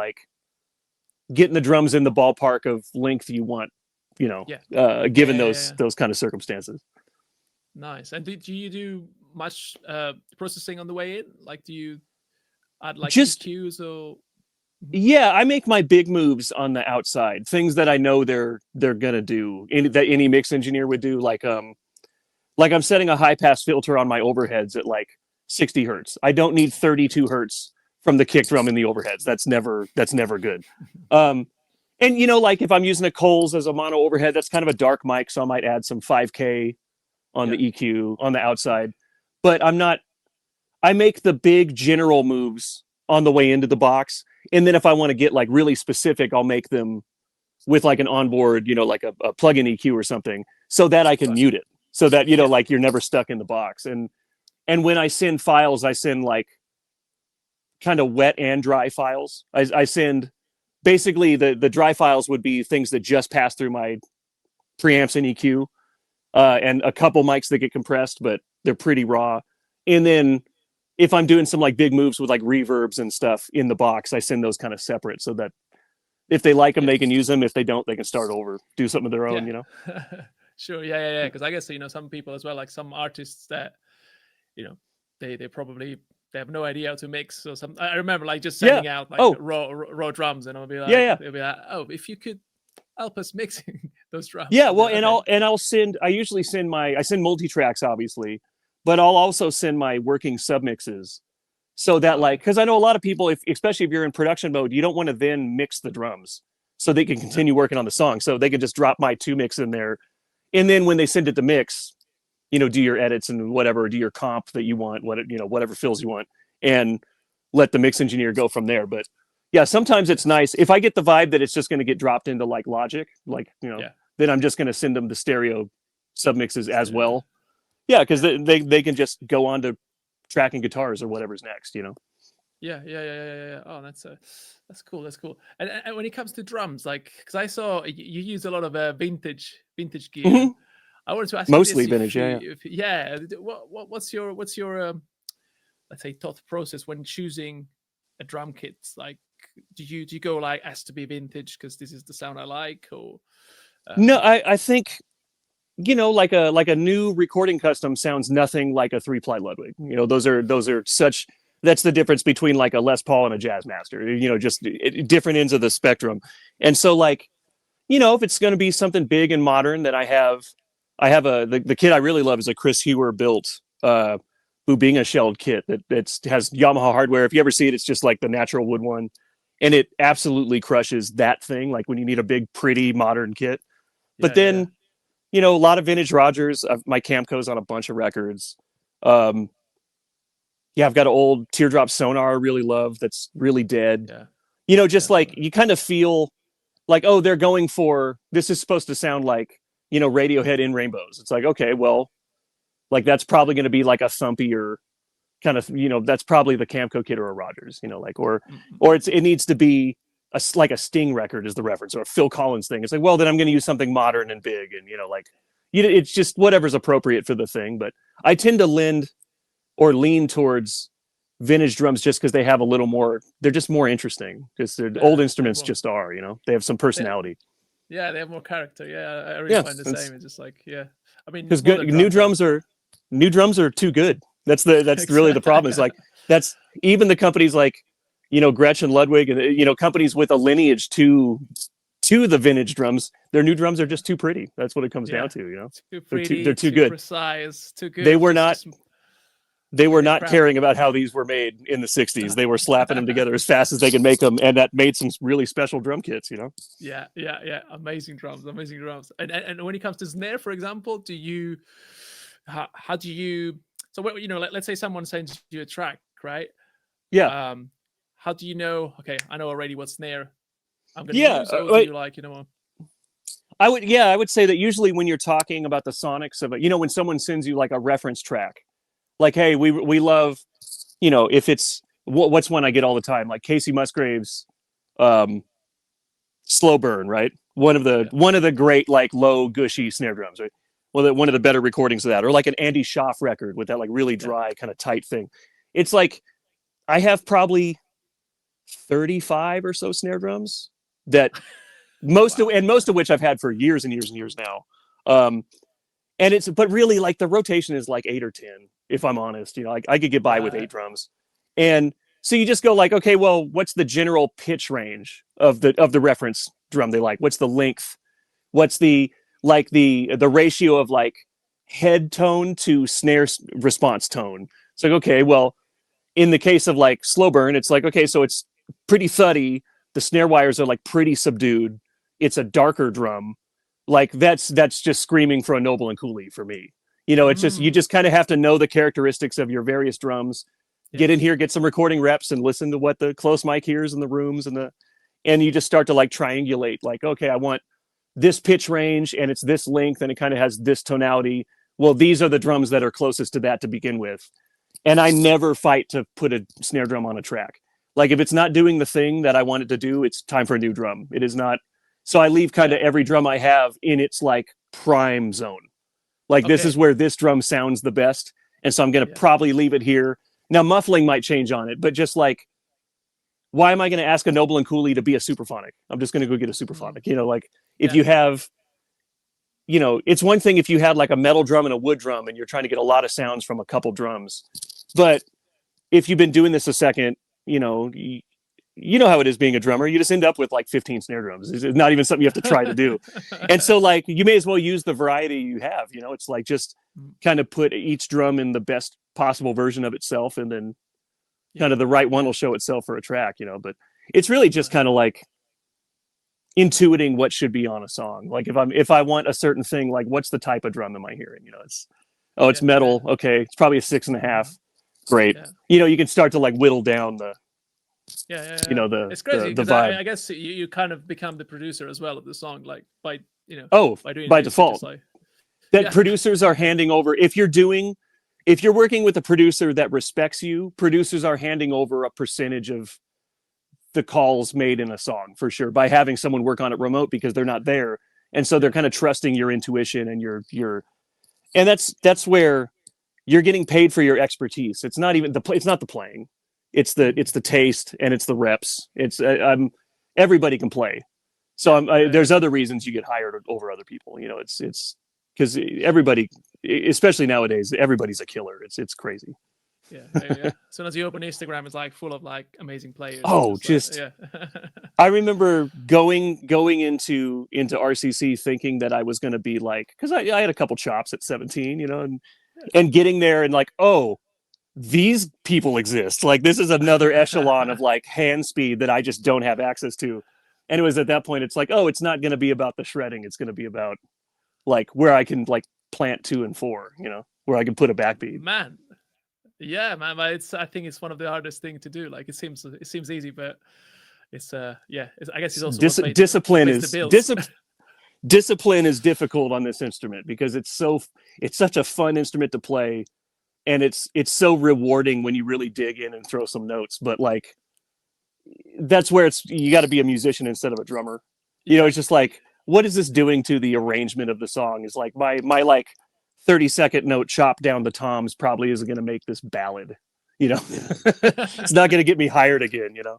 [SPEAKER 2] getting the drums in the ballpark of length you want, given those kind of circumstances.
[SPEAKER 1] Nice. And do you do much processing on the way in? Do you add
[SPEAKER 2] just
[SPEAKER 1] EQs or?
[SPEAKER 2] Yeah, I make my big moves on the outside, things that I know they're gonna do, that any mix engineer would do. I'm setting a high pass filter on my overheads at 60 hertz. I don't need 32 hertz from the kick drum in the overheads. That's never good. And if I'm using a Coles as a mono overhead, that's kind of a dark mic, so I might add some 5K on the EQ on the outside. But I make the big general moves on the way into the box. And then if I want to get really specific, I'll make them with an onboard, a plug-in EQ or something, so that I can mute it, so that, you're never stuck in the box. And when I send files, I send kind of wet and dry files. I send basically the dry files would be things that just pass through my preamps and EQ, and a couple mics that get compressed, but they're pretty raw. And then if I'm doing some big moves with reverbs and stuff in the box, I send those kind of separate, so that if they like them, they can use them. If they don't, they can start over, do something of their own,
[SPEAKER 1] Sure. Yeah. Because I guess, some people as well, some artists that, they probably they have no idea how to mix or something. I remember like just
[SPEAKER 2] Yeah.
[SPEAKER 1] sending out like
[SPEAKER 2] Oh,
[SPEAKER 1] raw drums, and
[SPEAKER 2] yeah, yeah.
[SPEAKER 1] they'll be like, oh, if you could help us mixing those drums.
[SPEAKER 2] Yeah,
[SPEAKER 1] I'll be
[SPEAKER 2] well,
[SPEAKER 1] like, okay.
[SPEAKER 2] I usually send I send multi-tracks obviously, but I'll also send my working submixes so that
[SPEAKER 1] Oh,
[SPEAKER 2] like, because I know a lot of people, if especially if you're in production mode, you don't want to then mix the drums so they can
[SPEAKER 1] no.
[SPEAKER 2] continue working on the song. So they can just drop my 2 mix in there, and then when they send it to mix, do your edits and whatever, do your comp that you want, whatever fills you want, and let the mix engineer go from there. But yeah, sometimes it's nice if I get the vibe that it's just going to get dropped into like Logic, like
[SPEAKER 1] Yeah.
[SPEAKER 2] then I'm just going to send them the stereo submixes as
[SPEAKER 1] Yeah.
[SPEAKER 2] well. Yeah, because they can just go on to tracking guitars or whatever's next.
[SPEAKER 1] Yeah. Oh, that's cool. That's cool. And when it comes to drums, like, because I saw you use a lot of vintage gear.
[SPEAKER 2] Mm-hmm.
[SPEAKER 1] I wanted to ask you
[SPEAKER 2] Mostly
[SPEAKER 1] this:
[SPEAKER 2] vintage, yeah, yeah.
[SPEAKER 1] what's your let's say thought process when choosing a drum kit? Like, do you go like has to be vintage because this is the sound I like, or
[SPEAKER 2] No, I think like a new recording custom sounds nothing like a 3-ply Ludwig. Those are such. That's the difference between like a Les Paul and a Jazz Master. Just different ends of the spectrum. And so like, if it's going to be something big and modern, then the kit I really love is a Chris Hewer built Bubinga shelled kit that has Yamaha hardware. If you ever see it, it's just like the natural wood one, and it absolutely crushes that thing. Like when you need a big, pretty modern kit. But then a lot of vintage Rogers. My Camco's on a bunch of records. Yeah, I've got an old Teardrop Sonar I really love that's really dead. Just like you kind of feel like, oh, they're going for this is supposed to sound like, Radiohead in Rainbows. It's like, okay, well, like that's probably going to be like a thumpier kind of, that's probably the Camco kit or a Rogers, or it needs to be like a Sting record is the reference or a Phil Collins thing. It's like, well, then I'm going to use something modern and big and, it's just whatever's appropriate for the thing. But I tend to lean towards vintage drums just because they have a little more, they're just more interesting because old instruments just are, they have some personality.
[SPEAKER 1] Yeah, they have more character. Yeah, I really find the same. It's just like, I mean,
[SPEAKER 2] because new drums are too good. That's really the problem. Is like that's even the companies like Gretsch and Ludwig and companies with a lineage to the vintage drums. Their new drums are just too pretty. That's what it comes down to.
[SPEAKER 1] Too pretty,
[SPEAKER 2] they're too good.
[SPEAKER 1] Precise, too good.
[SPEAKER 2] They were not caring about how these were made in the 60s. They were slapping them together as fast as they could make them. And that made some really special drum kits,
[SPEAKER 1] Yeah. Amazing drums. And when it comes to snare, for example, how do you, so let's say someone sends you a track, right?
[SPEAKER 2] Yeah.
[SPEAKER 1] How do you know, okay, I know already what snare I'm going to use, or do you like,
[SPEAKER 2] I would say that usually when you're talking about the sonics of it, when someone sends you like a reference track, like, hey, we love, if it's what's one I get all the time, like Casey Musgrave's Slow Burn, right? One of the great like low gushy snare drums, right? Well, one of the better recordings of that, or like an Andy Schaaf record with that like really dry kind of tight thing. It's like I have probably 35 or so snare drums that most of which I've had for years and years and years now. But really like the rotation is like 8 or 10, if I'm honest. Like I could get by with 8 drums. And so you just go like, okay, well, what's the general pitch range of the reference drum they like? What's the length? What's the ratio of like head tone to snare response tone? It's like, okay, well, in the case of like Slow Burn, it's like, okay, so it's pretty thuddy. The snare wires are like pretty subdued. It's a darker drum. Like that's just screaming for a Noble and Cooley for me. It's just, you just kind of have to know the characteristics of your various drums, get in here, get some recording reps and listen to what the close mic hears in the rooms and you just start to like triangulate, like, okay, I want this pitch range and it's this length and it kind of has this tonality. Well, these are the drums that are closest to that to begin with. And I never fight to put a snare drum on a track. Like if it's not doing the thing that I want it to do, it's time for a new drum. It is not. So I leave kind of every drum I have in its like prime zone. Like this is where this drum sounds the best. And so I'm going to probably leave it here. Now muffling might change on it, but just like, why am I going to ask a Noble and Cooley to be a superphonic? I'm just going to go get a superphonic. Like if you have, it's one thing if you had like a metal drum and a wood drum and you're trying to get a lot of sounds from a couple drums. But if you've been doing this a second, you know how it is being a drummer. You just end up with like 15 snare drums. It's not even something you have to try to do. And so like you may as well use the variety you have. It's like just kind of put each drum in the best possible version of itself, and then kind of the right one will show itself for a track. But it's really just kind of like intuiting what should be on a song. Like if I want a certain thing, like what's the type of drum am I hearing? It's metal. Okay, it's probably a 6.5. Great. You can start to like whittle down the
[SPEAKER 1] it's crazy
[SPEAKER 2] the
[SPEAKER 1] because
[SPEAKER 2] vibe.
[SPEAKER 1] I guess you kind of become the producer as well of the song, like by doing
[SPEAKER 2] by
[SPEAKER 1] this,
[SPEAKER 2] default
[SPEAKER 1] like,
[SPEAKER 2] producers are handing over. If you're working with a producer that respects you, producers are handing over a percentage of the calls made in a song for sure by having someone work on it remote, because they're not there, and so they're kind of trusting your intuition and and that's where you're getting paid for your expertise. It's not even it's not the playing. It's the taste, and it's the reps. It's everybody can play. So there's other reasons you get hired over other people. It's because everybody, especially nowadays, everybody's a killer. It's crazy.
[SPEAKER 1] Yeah. As soon as you open Instagram, it's like full of like amazing players.
[SPEAKER 2] I remember going into RCC thinking that I was going to be like, because I had a couple chops at 17, and getting there and like, oh, these people exist. Like this is another echelon of like hand speed that I just don't have access to. And it was at that point, it's like, oh, it's not going to be about the shredding. It's going to be about like where I can like plant 2 and 4, where I can put a backbeat.
[SPEAKER 1] Man. But I think it's one of the hardest thing to do. Like it seems easy, but it's I guess it's also
[SPEAKER 2] discipline is difficult on this instrument, because it's such a fun instrument to play. And it's so rewarding when you really dig in and throw some notes. But like, that's where you got to be a musician instead of a drummer. It's just like, what is this doing to the arrangement of the song? Is like my like 30-second note chop down the toms probably isn't going to make this ballad. It's not going to get me hired again.
[SPEAKER 1] Go.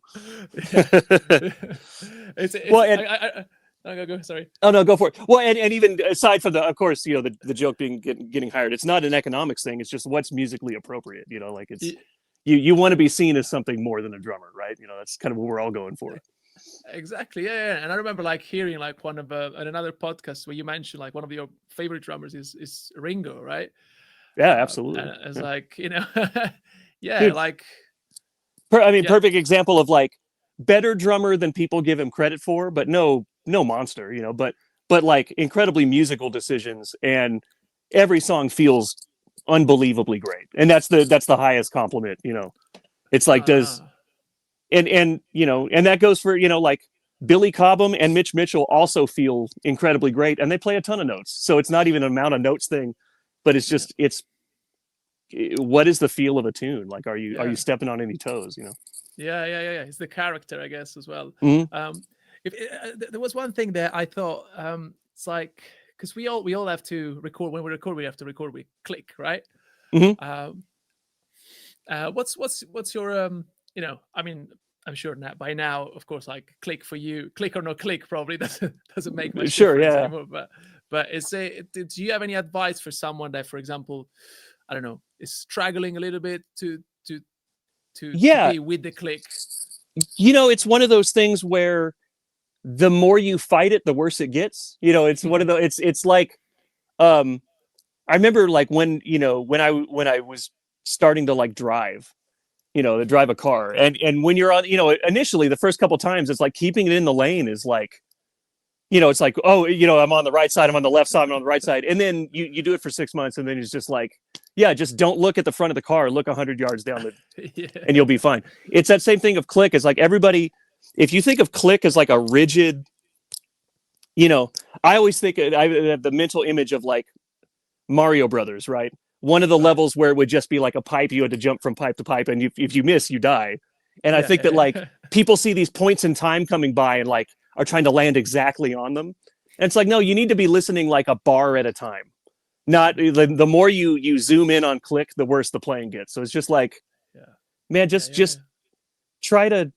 [SPEAKER 1] Sorry.
[SPEAKER 2] Oh no, go for it. Well, and even aside from of course, the joke being getting hired, it's not an economics thing. It's just what's musically appropriate. Like it's you want to be seen as something more than a drummer, right? That's kind of what we're all going for.
[SPEAKER 1] Exactly. Yeah. And I remember like hearing like one of in another podcast where you mentioned like one of your favorite drummers is Ringo, right?
[SPEAKER 2] Yeah, absolutely.
[SPEAKER 1] It's like Dude, like.
[SPEAKER 2] Perfect example of like better drummer than people give him credit for, but no monster, but like incredibly musical decisions, and every song feels unbelievably great. And that's the highest compliment, It's like and that goes for, like Billy Cobham and Mitch Mitchell also feel incredibly great, and they play a ton of notes. So it's not even an amount of notes thing, but it's just, what is the feel of a tune? Like, are you stepping on any toes,
[SPEAKER 1] Yeah. It's the character, I guess, as well.
[SPEAKER 2] Mm-hmm.
[SPEAKER 1] There was one thing that I thought, it's like, because we all have to record. When we record, we have to record with click, right?
[SPEAKER 2] Mm-hmm.
[SPEAKER 1] What's your I'm sure by now, of course, like click for you, click or no click, probably doesn't make much difference anymore. But do you have any advice for someone that, for example, I don't know, is struggling a little bit to be with the click?
[SPEAKER 2] It's one of those things where the more you fight it, the worse it gets. It's one of the, it's like, I remember like when I was starting to like drive, to drive a car, and when you're on, initially the first couple times, it's like keeping it in the lane is like, it's like, oh, I'm on the right side, I'm on the left side, I'm on the right side. And then you do it for 6 months, and then it's just like, just don't look at the front of the car, look 100 yards down and you'll be fine. It's that same thing of click. It's like everybody, if you think of click as like a rigid, I always think I have the mental image of like Mario Brothers, right? One of the levels where it would just be like a pipe, you had to jump from pipe to pipe, and if you miss, you die. And I think that like people see these points in time coming by and like are trying to land exactly on them. And it's like, no, you need to be listening like a bar at a time. Not the more you zoom in on click, the worse the playing gets. So it's just like, man, just try to,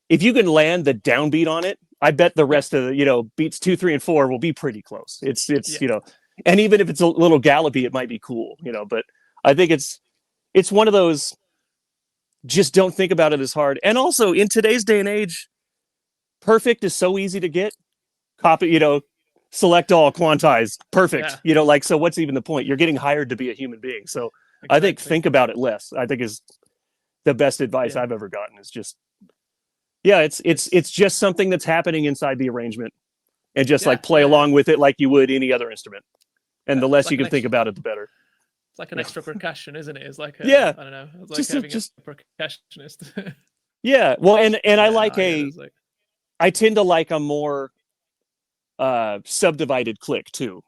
[SPEAKER 2] if you can land the downbeat on it, I bet the rest of the, beats 2, 3, and 4 will be pretty close. It's and even if it's a little gallopy, it might be cool, but I think it's one of those, just don't think about it as hard. And also in today's day and age, perfect is so easy to get. Copy, select all, quantize, perfect. Like, so what's even the point? You're getting hired to be a human being. So I think about it less, I think, is the best advice I've ever gotten. Is just, it's just something that's happening inside the arrangement, and just like play along with it like you would any other instrument. And the less you can think about it, the better.
[SPEAKER 1] It's like an extra percussion, isn't it? It's like I don't know. It's like having a percussionist.
[SPEAKER 2] Yeah. Well, and I like I tend to like a more subdivided click too.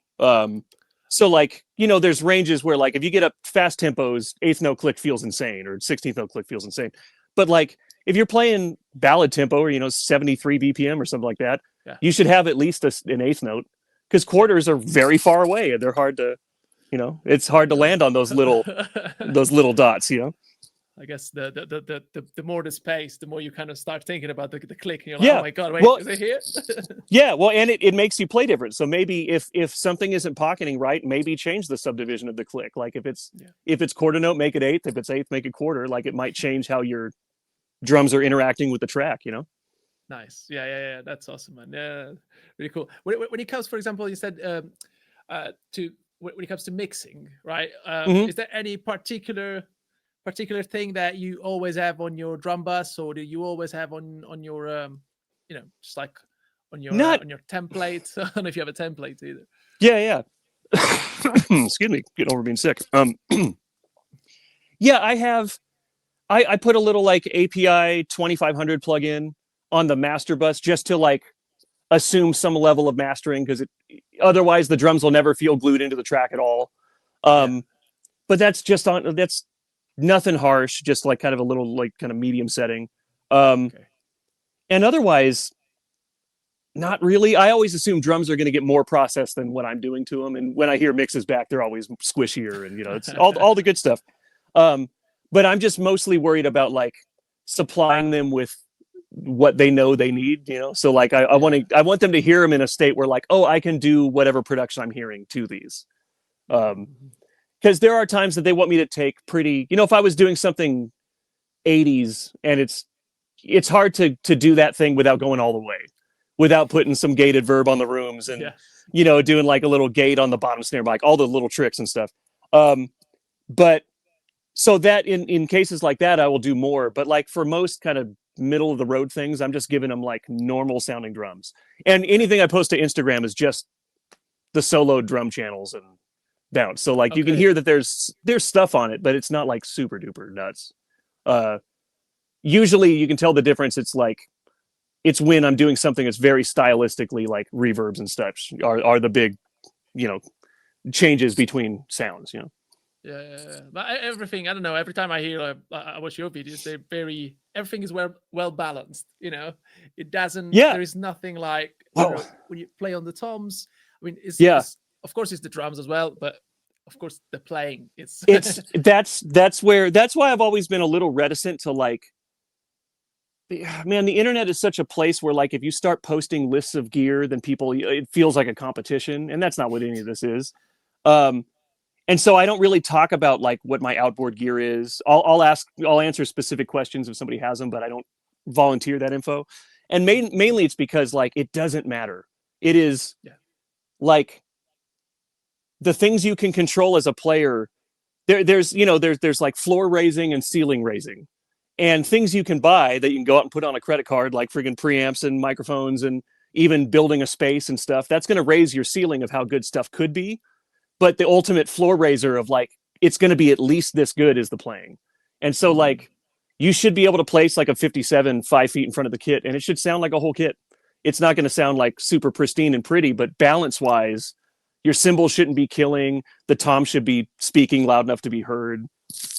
[SPEAKER 2] So like, there's ranges where like if you get up fast tempos, 8th note click feels insane, or 16th note click feels insane. But like if you're playing ballad tempo, or 73 BPM or something like that, you should have at least an 8th note, because quarters are very far away and they're hard to, it's hard to land on those little dots.
[SPEAKER 1] I guess the more the space, the more you kind of start thinking about the click, and you're like, oh my god, wait, is it here?
[SPEAKER 2] Yeah, well, and it makes you play different. So maybe if something isn't pocketing right, maybe change the subdivision of the click. Like if it's quarter note, make it 8th. If it's 8th, make it quarter. Like it might change how your drums are interacting with the track.
[SPEAKER 1] Nice. Yeah. That's awesome, man. Yeah, really cool. When it comes, for example, you said when it comes to mixing, right? Is there any particular thing that you always have on your drum bus, or do you always have on your just like on your template? I don't know if you have a template either.
[SPEAKER 2] Yeah. Excuse me, getting over being sick. Yeah, I have. I put a little like API 2500 plugin on the master bus just to like assume some level of mastering, because otherwise the drums will never feel glued into the track at all. But that's nothing harsh, just like kind of a little like kind of medium setting. And otherwise, not really. I always assume drums are going to get more processed than what I'm doing to them. And when I hear mixes back, they're always squishier and, it's all the good stuff. But I'm just mostly worried about like supplying them with what they know they need, So like, I want them to hear them in a state where like, oh, I can do whatever production I'm hearing to these. Because there are times that they want me to take pretty, if I was doing something 80s and it's hard to do that thing without going all the way, without putting some gated verb on the rooms and, doing like a little gate on the bottom snare, like all the little tricks and stuff. But so that in cases like that, I will do more. But like for most kind of middle of the road things, I'm just giving them like normal sounding drums. And anything I post to Instagram is just the solo drum channels and bounce. So like you can hear that there's stuff on it, but it's not like super duper nuts. Usually you can tell the difference. It's when I'm doing something that's very stylistically like reverbs and stuff are the big, changes between sounds,
[SPEAKER 1] Yeah. But everything, I don't know, every time I hear, I watch your videos, everything is well balanced, it doesn't, there is nothing like, when you play on the toms, I mean, of course it's the drums as well, but of course the playing,
[SPEAKER 2] that's why I've always been a little reticent to like, man, the internet is such a place where like, if you start posting lists of gear, then it feels like a competition, and that's not what any of this is. And so I don't really talk about like what my outboard gear is. I'll answer specific questions if somebody has them, but I don't volunteer that info. And mainly it's because like, it doesn't matter. It is like the things you can control as a player. There's like floor raising and ceiling raising, and things you can buy that you can go out and put on a credit card, like friggin' preamps and microphones and even building a space and stuff. That's going to raise your ceiling of how good stuff could be. But the ultimate floor raiser of like, it's going to be at least this good is the playing. And so like, you should be able to place like a 57 5 feet in front of the kit, and it should sound like a whole kit. It's not going to sound like super pristine and pretty, but balance wise, your cymbals shouldn't be killing. The tom should be speaking loud enough to be heard.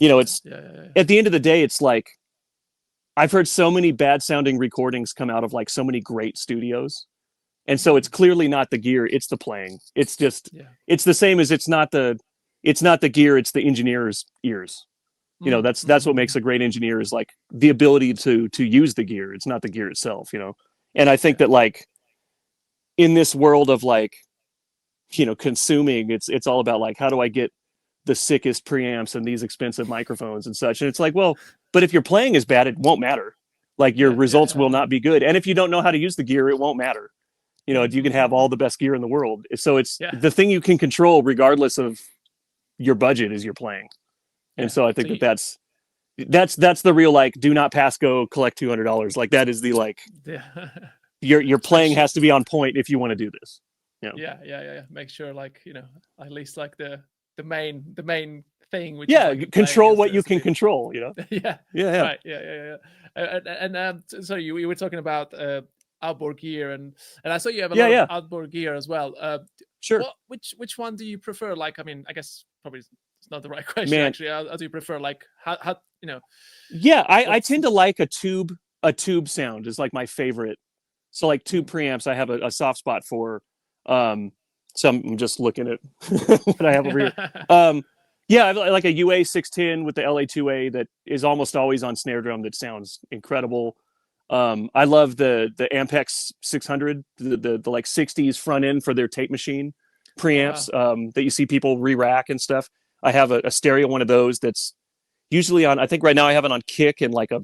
[SPEAKER 2] It's at the end of the day, it's like, I've heard so many bad sounding recordings come out of like so many great studios. And so it's clearly not the gear, it's the playing. It's just, it's the same as it's not the gear, it's the engineer's ears. That's what makes a great engineer, is like the ability to use the gear. It's not the gear itself, And I think that like in this world of like, consuming, it's all about like, how do I get the sickest preamps and these expensive microphones and such. And it's like, well, but if your playing is bad, it won't matter. Like your results will not be good. And if you don't know how to use the gear, it won't matter. You know, you can have all the best gear in the world. So it's the thing you can control regardless of your budget is your playing. And so I think that's the real, like, do not pass go, collect $200. Like that is the, like, your playing has to be on point if you want to do this.
[SPEAKER 1] Yeah. Make sure, like, you know, at least like the main thing, which
[SPEAKER 2] is
[SPEAKER 1] like
[SPEAKER 2] control what you can control, you know.
[SPEAKER 1] Right. And so you were talking about outboard gear, and I saw you have a lot of outboard gear as well.
[SPEAKER 2] Sure.
[SPEAKER 1] Which one do you prefer? Like, I mean, I guess probably it's not the right question, actually. How do you prefer, like, how you know?
[SPEAKER 2] I tend to like a tube sound is like my favorite. So like tube preamps I have a soft spot for. So I'm just looking at what I have over here. I like a UA 610 with the LA2A that is almost always on snare drum that sounds incredible. I love the Ampex 600, the like 60s front end for their tape machine preamps that you see people re-rack and stuff. I have a stereo one of those that's usually on, I think right now I have it on kick and like a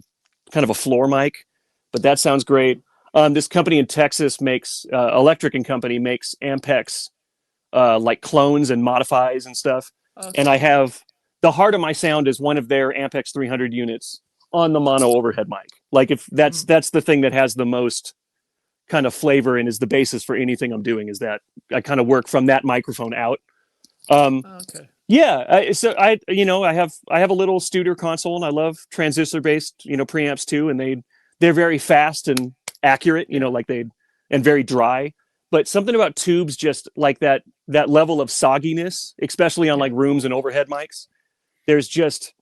[SPEAKER 2] kind of a floor mic, but that sounds great. This company in Texas makes, Electric and Company makes Ampex like clones and modifies and stuff. Okay. And I have, the heart of my sound is one of their Ampex 300 units on the mono overhead mic. Like if that's the thing that has the most kind of flavor and is the basis for anything I'm doing, is that I kind of work from that microphone out. Okay. So I have a little Studer console, and I love transistor based, you know, preamps too. And they're very fast and accurate, you know, like and very dry. But something about tubes, just like that level of sogginess, especially on like rooms and overhead mics, there's just,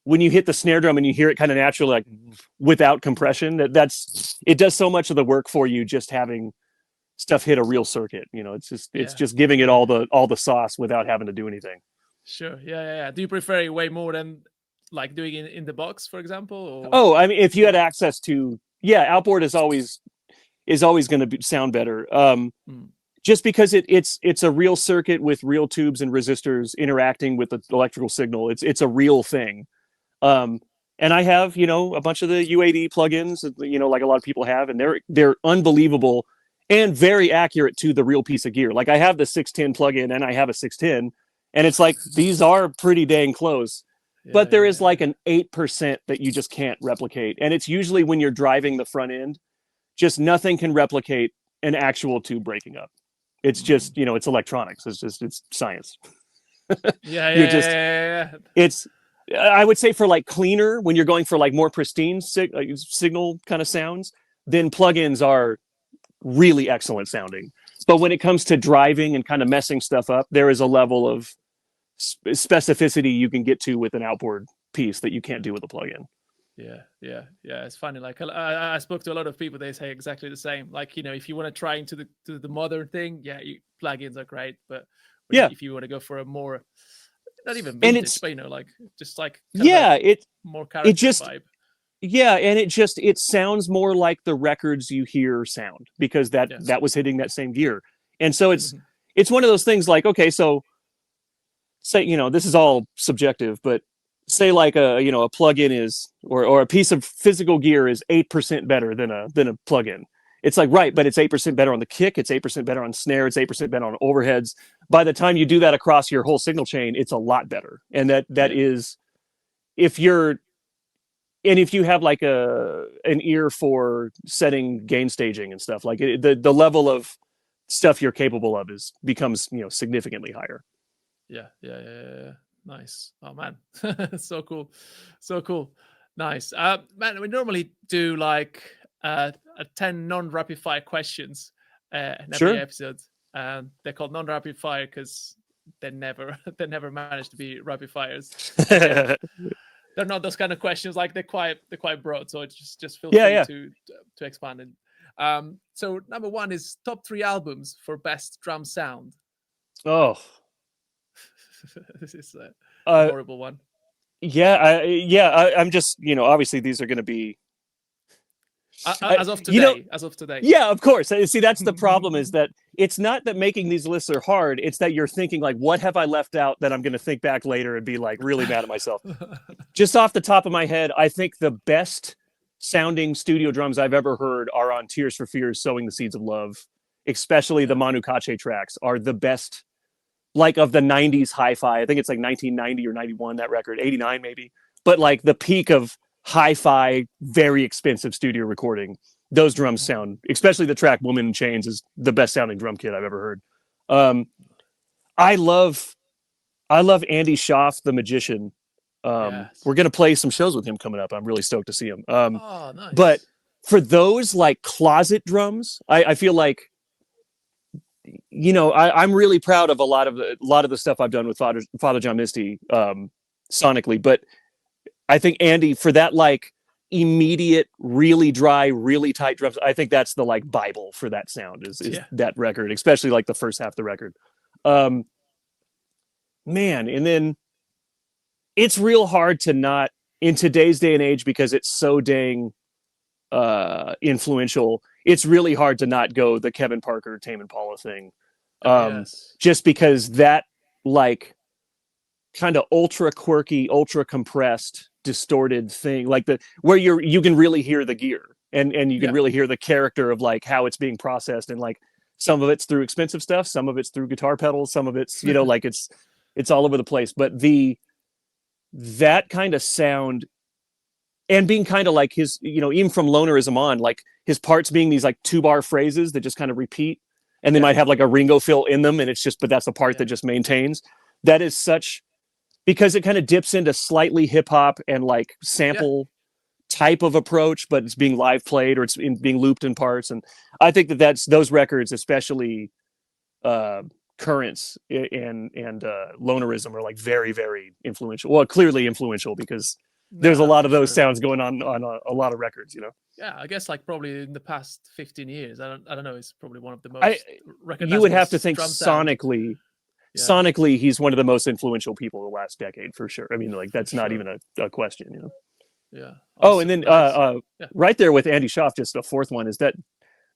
[SPEAKER 2] when you hit the snare drum and you hear it kind of naturally, like without compression, it does so much of the work for you, just having stuff hit a real circuit. You know, it's just giving it all the sauce without having to do anything.
[SPEAKER 1] Sure. Yeah. Do you prefer it way more than like doing it in the box, for example? Or?
[SPEAKER 2] Oh, I mean, if you had access to, outboard is always going to sound better. Just because it's a real circuit with real tubes and resistors interacting with the electrical signal. It's a real thing. And I have, you know, a bunch of the UAD plugins, you know, like a lot of people have, and they're unbelievable and very accurate to the real piece of gear. Like I have the 610 plugin and I have a 610, and it's like, these are pretty dang close. But there is like an 8% that you just can't replicate. And it's usually when you're driving the front end, just nothing can replicate an actual tube breaking up. It's just, you know, it's electronics. It's science. It's, I would say, for like cleaner, when you're going for like more pristine signal kind of sounds, then plugins are really excellent sounding. But when it comes to driving and kind of messing stuff up, there is a level of specificity you can get to with an outboard piece that you can't do with a plugin.
[SPEAKER 1] Yeah. It's funny. Like I spoke to a lot of people. They say exactly the same. Like, you know, if you want to try into the modern thing, plugins are great. But if you want to go for a more, not even vintage, but, you know, like just like more character vibe.
[SPEAKER 2] Yeah, and it sounds more like the records you hear sound, because that was hitting that same gear. And so it's one of those things like, okay, so say, you know, this is all subjective, but say like a plugin is, or a piece of physical gear is 8% better than a plugin. It's like, right, but it's 8% better on the kick, it's 8% better on snare, it's 8% better on overheads. By the time you do that across your whole signal chain, it's a lot better. And that is, if you have like an ear for setting gain staging and stuff, like the level of stuff you're capable of becomes, you know, significantly higher.
[SPEAKER 1] Yeah. Nice. Oh man, so cool. Nice. Man, we normally do like 10 non-rapid fire questions in every episode. They're called non-rapid fire because they never manage to be rapid fires. They're not those kind of questions. Like they're quite broad. So it just feel free to expand it. So number one is top 3 albums for best drum sound.
[SPEAKER 2] Oh.
[SPEAKER 1] This is a horrible one.
[SPEAKER 2] I'm just, you know, obviously these are going to be
[SPEAKER 1] As of today, as of today.
[SPEAKER 2] Yeah, of course. See, that's the problem, is that it's not that making these lists are hard. It's that you're thinking like, what have I left out that I'm going to think back later and be like really mad at myself. Just off the top of my head, I think the best sounding studio drums I've ever heard are on Tears for Fears, Sowing the Seeds of Love, especially the Manu Katché tracks are the best, like of the 90s hi-fi. I think it's like 1990 or 91, that record, 89 maybe. But like the peak of hi-fi, very expensive studio recording. Those drums sound, especially the track Woman in Chains is the best sounding drum kit I've ever heard. I love Andy Schaaf, the magician.
[SPEAKER 1] Yes.
[SPEAKER 2] We're going to play some shows with him coming up. I'm really stoked to see him.
[SPEAKER 1] Nice.
[SPEAKER 2] But for those like closet drums, I feel like, you know, I'm really proud of a lot of the stuff I've done with Father John Misty sonically. But I think Andy, for that like immediate, really dry, really tight drums, I think that's the like Bible for that sound is that record, especially like the first half of the record. Man, and then it's real hard to not, in today's day and age, because it's so dang influential, it's really hard to not go the Kevin Parker, Tame Impala thing. Just because that like kind of ultra quirky, ultra compressed, distorted thing, like where you can really hear the gear and you can really hear the character of like how it's being processed, and like some of it's through expensive stuff, some of it's through guitar pedals, some of it's, you know, like it's all over the place. But that kind of sound, and being kind of like his, you know, even from Lonerism on, like his parts being these like 2-bar phrases that just kind of repeat, and they might have like a Ringo fill in them, and it's just, but that's the part that just maintains. That is such, because it kind of dips into slightly hip hop and like sample type of approach, but it's being live played or it's being looped in parts. And I think that's those records, especially Currents and Lonerism, are like very, very influential. Well, clearly influential, because there's a lot of those sounds going on a lot of records, you know.
[SPEAKER 1] Yeah, I guess like probably in the past 15 years, I don't know, it's probably one of the most recognizable.
[SPEAKER 2] You would have to think
[SPEAKER 1] sonically.
[SPEAKER 2] Sonically, he's one of the most influential people of the last decade for sure. I mean, like that's not even a question, you know.
[SPEAKER 1] Yeah.
[SPEAKER 2] Oh, and then right there with Andy Schaaf, just a fourth one, is that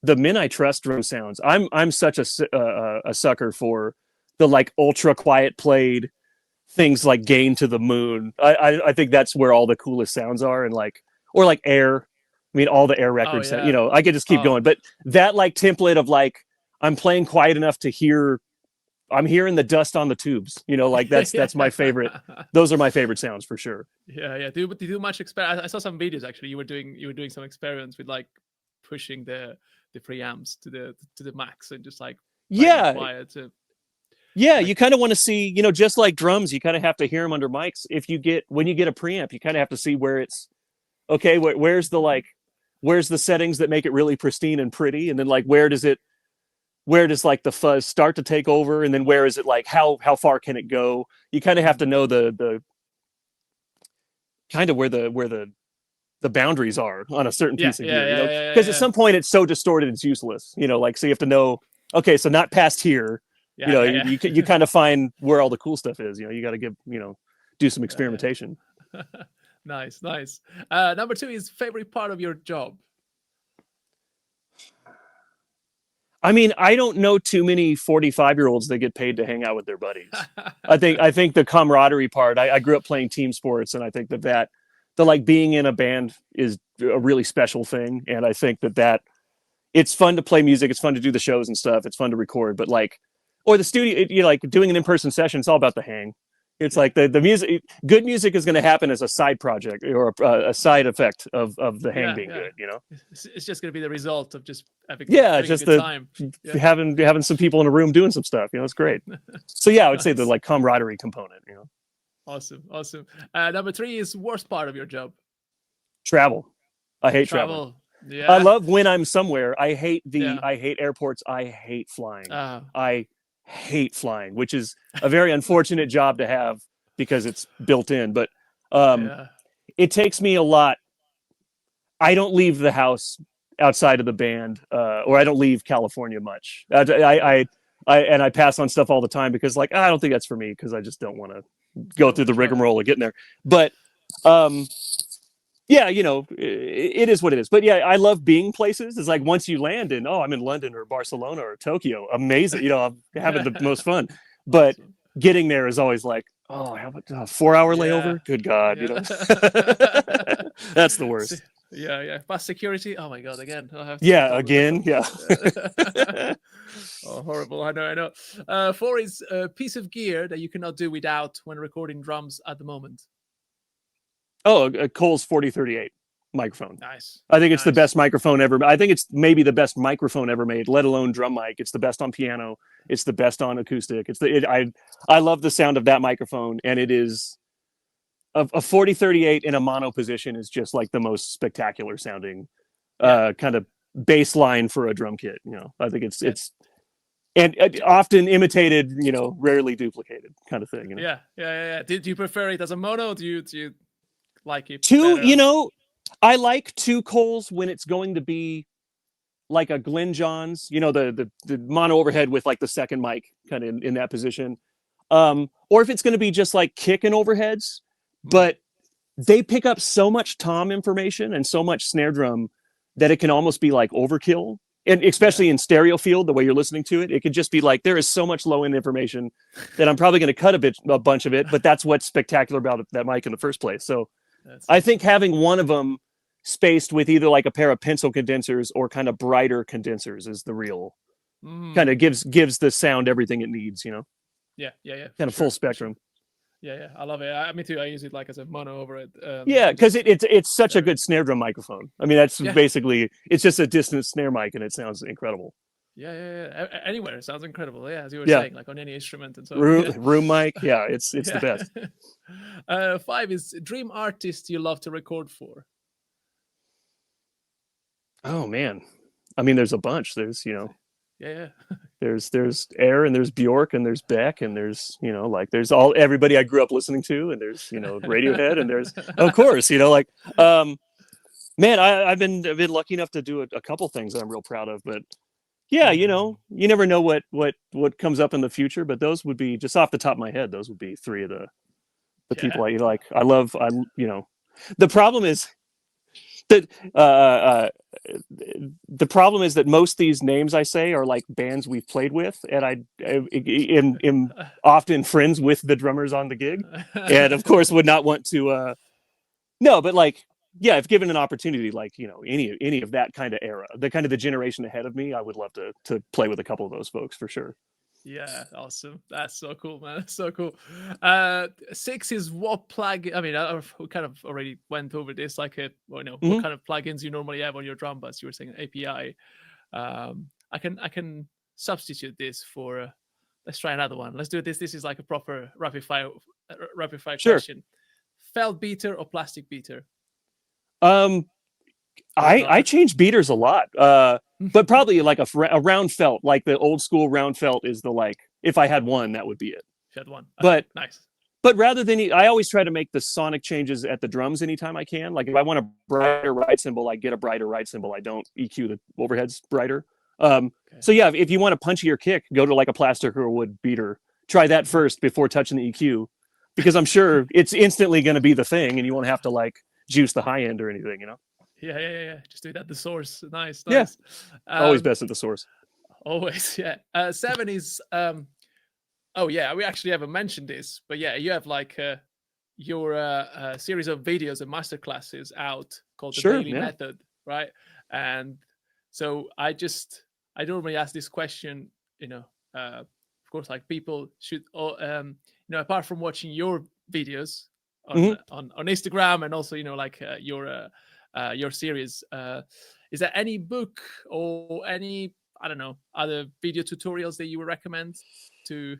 [SPEAKER 2] the Men I Trust drum sounds. I'm such a sucker for the like ultra quiet played things like Gain to the Moon. I think that's where all the coolest sounds are, and like, or like Air. I mean, all the Air records, you know, I could just keep going, but that like template of like, I'm playing quiet enough to hear, I'm hearing the dust on the tubes, you know, like that's my favorite. Those are my favorite sounds for sure.
[SPEAKER 1] Yeah. Do you do much experiment? I saw some videos actually. You were doing some experiments with like pushing the preamps to the max and just like quiet to.
[SPEAKER 2] Yeah, you kind of want to see, you know, just like drums, you kind of have to hear them under mics. When you get a preamp, you kind of have to see where it's okay. Where's the settings that make it really pristine and pretty, and then like where does like the fuzz start to take over, and then where is it like how far can it go? You kind of have to know the kind of where the boundaries are on a certain piece of gear, you know, because at some point it's so distorted it's useless, you know, like, so you have to know, okay, so not past here, you know. You kind of find where all the cool stuff is, you know. You got to do some experimentation.
[SPEAKER 1] Nice. Number 2 is favorite part of your job.
[SPEAKER 2] I mean, I don't know too many 45-year-olds that get paid to hang out with their buddies. I think the camaraderie part, I grew up playing team sports, and I think that the like being in a band is a really special thing. And I think that it's fun to play music. It's fun to do the shows and stuff. It's fun to record, but like, or the studio, you know, like doing an in-person session, it's all about the hang. It's like the music, good music is going to happen as a side project or a side effect of the hang being good, you know.
[SPEAKER 1] It's just going to be the result of just having
[SPEAKER 2] just
[SPEAKER 1] a good time.
[SPEAKER 2] having some people in a room doing some stuff, you know. It's great. So yeah, I would say the like camaraderie component, you know.
[SPEAKER 1] Awesome. Number 3 is worst part of your job.
[SPEAKER 2] Travel. I hate travel.
[SPEAKER 1] Yeah.
[SPEAKER 2] I love when I'm somewhere. I hate airports. I hate flying. I hate flying, which is a very unfortunate job to have because it's built in, but it takes me a lot. I don't leave the house outside of the band, or I don't leave California much. I pass on stuff all the time because like, I don't think that's for me, because I just don't want to go through the rigmarole of getting there. But yeah, it is what it is. But yeah, I love being places. It's like once you land in, oh, I'm in London or Barcelona or Tokyo, amazing. I'm having the most fun. But
[SPEAKER 1] Awesome.
[SPEAKER 2] getting there is always like, oh, how about a 4 hour
[SPEAKER 1] Yeah.
[SPEAKER 2] layover? Good God,
[SPEAKER 1] Yeah.
[SPEAKER 2] that's the
[SPEAKER 1] Se-
[SPEAKER 2] worst.
[SPEAKER 1] yeah, yeah. Past security. Oh my god, again. I have to sit
[SPEAKER 2] Yeah,
[SPEAKER 1] all the way
[SPEAKER 2] again,
[SPEAKER 1] from.
[SPEAKER 2] yeah.
[SPEAKER 1] Oh, horrible. I know, I know. Four is a piece of gear that you cannot do without when recording drums at the moment.
[SPEAKER 2] Oh, a Cole's 4038 microphone.
[SPEAKER 1] Nice.
[SPEAKER 2] I think it's the
[SPEAKER 1] Nice.
[SPEAKER 2] best microphone ever. I think it's maybe the best microphone ever made, let alone drum mic. It's the best on piano. It's the best on acoustic. I love the sound of that microphone, and it is a 4038 in a mono position is just like the most spectacular sounding
[SPEAKER 1] Yeah.
[SPEAKER 2] kind of bass line for a drum kit. I think
[SPEAKER 1] Yeah.
[SPEAKER 2] it's and often imitated, rarely duplicated kind of thing.
[SPEAKER 1] Yeah. Yeah. Yeah. Yeah. Do you prefer it as a mono? Or do you like it
[SPEAKER 2] Two,
[SPEAKER 1] better?
[SPEAKER 2] I like two Coles when it's going to be like a Glenn Johns, the mono overhead with like the second mic kind of in that position. Or if it's going to be just like kick and overheads,
[SPEAKER 1] Mm.
[SPEAKER 2] but they pick up so much tom information and so much snare drum that it can almost be like overkill. And
[SPEAKER 1] Yeah.
[SPEAKER 2] especially in stereo field, the way you're listening to it, it could just be like there is so much low end information that I'm probably going to cut a bunch of it. But that's what's spectacular about that mic in the first place. So
[SPEAKER 1] That's
[SPEAKER 2] I think
[SPEAKER 1] awesome.
[SPEAKER 2] having one of them spaced with either like a pair of pencil condensers or kind of brighter condensers is the real kind of
[SPEAKER 1] Mm.
[SPEAKER 2] gives the sound everything it needs,
[SPEAKER 1] Yeah. Yeah. Yeah. For
[SPEAKER 2] kind of full
[SPEAKER 1] sure. For sure.
[SPEAKER 2] spectrum.
[SPEAKER 1] Yeah. Yeah. I love it. Me too. I use it like as a mono over it.
[SPEAKER 2] Yeah,
[SPEAKER 1] Just
[SPEAKER 2] because it's such a
[SPEAKER 1] stereo.
[SPEAKER 2] good snare drum microphone. I mean, that's
[SPEAKER 1] Yeah.
[SPEAKER 2] basically it's just a distant snare mic and it sounds incredible.
[SPEAKER 1] Yeah. Yeah. Yeah. Anywhere. It sounds incredible. Yeah. As you were
[SPEAKER 2] Yeah,
[SPEAKER 1] saying, like on any instrument and so on.
[SPEAKER 2] room
[SPEAKER 1] Yeah.
[SPEAKER 2] room mic. Yeah, it's the
[SPEAKER 1] Yeah.
[SPEAKER 2] best.
[SPEAKER 1] Five is dream artist you love to record for.
[SPEAKER 2] Oh man, I mean, there's a bunch. There's
[SPEAKER 1] Yeah. Yeah.
[SPEAKER 2] there's Air and there's Bjork and there's Beck and there's like there's all everybody I grew up listening to and there's Radiohead and there's of course like man I've been lucky enough to do a couple things that I'm real proud of, but yeah, you never know what comes up in the future, but those would be just off the top of my head. Those would be three of the
[SPEAKER 1] Yeah.
[SPEAKER 2] people I like. I love. The problem is that the problem is that most of these names I say are like bands we've played with, and I am often friends with the drummers on the gig, and of course would not want to. No, but like yeah, if given an opportunity, like any of that kind of era, the kind of the generation ahead of me, I would love to play with a couple of those folks for sure.
[SPEAKER 1] Yeah, awesome. That's so cool, man. That's so cool. Six is what plug? I mean, we kind of already went over this. Like, what
[SPEAKER 2] Mm-hmm.
[SPEAKER 1] kind of plugins you normally have on your drum bus? You were saying API. I can substitute this for. Let's try another one. Let's do this. This is like a proper rapid fire
[SPEAKER 2] Sure.
[SPEAKER 1] question. Felt beater or plastic beater?
[SPEAKER 2] Um,
[SPEAKER 1] Or
[SPEAKER 2] I
[SPEAKER 1] not?
[SPEAKER 2] change beaters a lot, but probably like a round felt, like the old school round felt is the like. If I had one, that would be it.
[SPEAKER 1] Shed one. Okay,
[SPEAKER 2] But
[SPEAKER 1] nice.
[SPEAKER 2] rather than I always try to make the sonic changes at the drums anytime I can. Like if I want a brighter ride cymbal, I get a brighter ride cymbal. I don't EQ the overheads brighter.
[SPEAKER 1] Okay.
[SPEAKER 2] So yeah, if you want a punchier kick, go to like a plastic or wood beater. Try that first before touching the EQ, because I'm sure it's instantly going to be the thing, and you won't have to like juice the high end or anything.
[SPEAKER 1] Yeah, yeah, yeah, yeah. Just do it at the source. Nice,
[SPEAKER 2] Yeah,
[SPEAKER 1] nice.
[SPEAKER 2] always
[SPEAKER 1] Um,
[SPEAKER 2] best at the source.
[SPEAKER 1] always, yeah. Seven is oh yeah, we actually haven't mentioned this, but yeah, you have like your series of videos and masterclasses out called the
[SPEAKER 2] Sure,
[SPEAKER 1] Daily
[SPEAKER 2] yeah.
[SPEAKER 1] Method, right? And so I normally ask this question, of course, like people should, apart from watching your videos
[SPEAKER 2] Mm-hmm.
[SPEAKER 1] on Instagram and also like your series, is there any book or any, I don't know, other video tutorials that you would recommend to?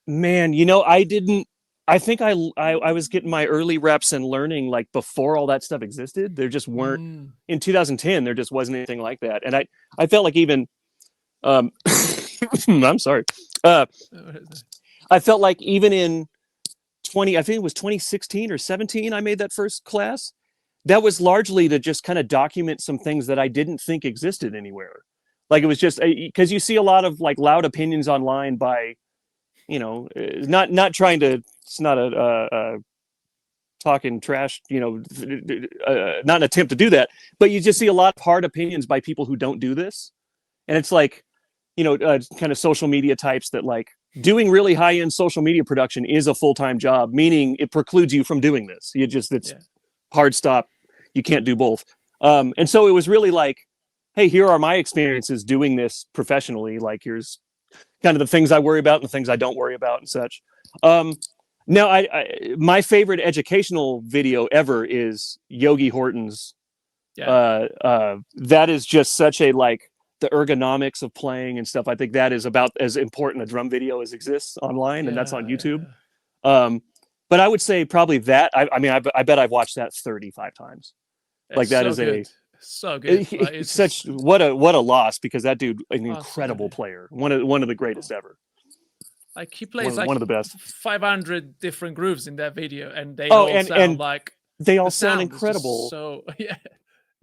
[SPEAKER 2] Man, I didn't. I think I was getting my early reps and learning like before all that stuff existed. There just weren't
[SPEAKER 1] Mm.
[SPEAKER 2] in 2010. There just wasn't anything like that, and I felt like even um, I'm sorry. I felt like even in I think it was 2016 or 17, I made that first class. That was largely to just kind of document some things that I didn't think existed anywhere. Like it was just because you see a lot of like loud opinions online by not trying to. It's not talking trash, not an attempt to do that, but you just see a lot of hard opinions by people who don't do this. And it's like, kind of social media types that like doing really high end social media production is a full-time job, meaning it precludes you from doing this. It's hard stop. You can't do both. And so it was really like, hey, here are my experiences doing this professionally. Like, here's kind of the things I worry about and the things I don't worry about and such. Now, my favorite educational video ever is Yogi Horton's. That is just such a like the ergonomics of playing and stuff. I think that is about as important a drum video as exists online, and that's on YouTube. But I would say probably that. I bet I've watched that 35 times. Like that is
[SPEAKER 1] so good.
[SPEAKER 2] It's such what a loss, because that dude an incredible player, one of the greatest ever.
[SPEAKER 1] Like he plays
[SPEAKER 2] one of the best.
[SPEAKER 1] 500 different grooves in that video, and they all sound like
[SPEAKER 2] they all sound incredible.
[SPEAKER 1] So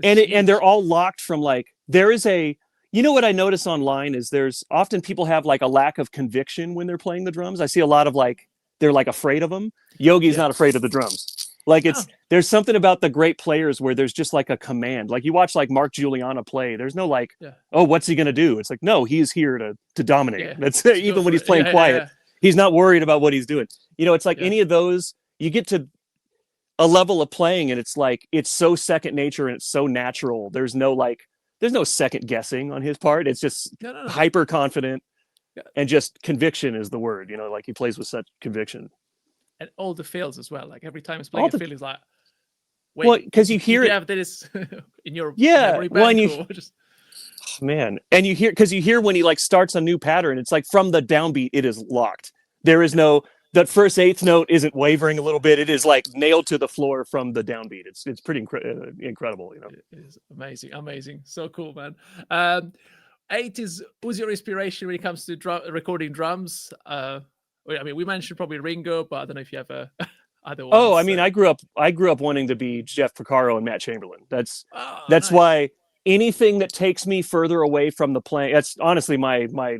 [SPEAKER 2] and they're all locked from like there is a what I notice online is there's often people have like a lack of conviction when they're playing the drums. I see a lot of like they're like afraid of them. Yogi's not afraid of the drums. Like there's something about the great players where there's just like a command. Like you watch like Mark Giuliano play. There's no like, oh, what's he gonna do? It's like, no, he's here to dominate. That's even when he's playing quiet, he's not worried about what he's doing. It's like any of those, you get to a level of playing and it's like it's so second nature and it's so natural. There's no second guessing on his part. It's just hyper confident and just conviction is the word. Like he plays with such conviction.
[SPEAKER 1] And all the fills as well. Like every time he's playing a fill, he's like, wait,
[SPEAKER 2] well, because you hear
[SPEAKER 1] it. Have this in your memory bank,
[SPEAKER 2] man, and you hear when he like starts a new pattern. It's like from the downbeat, it is locked. There is no that first eighth note isn't wavering a little bit. It is like nailed to the floor from the downbeat. It's pretty incredible.
[SPEAKER 1] It is amazing, so cool, man. Who's your inspiration when it comes to recording drums? We mentioned probably Ringo, but I don't know if you have other ones.
[SPEAKER 2] Oh, I grew up wanting to be Jeff Porcaro and Matt Chamberlain. That's nice. Why anything that takes me further away from the playing. That's honestly my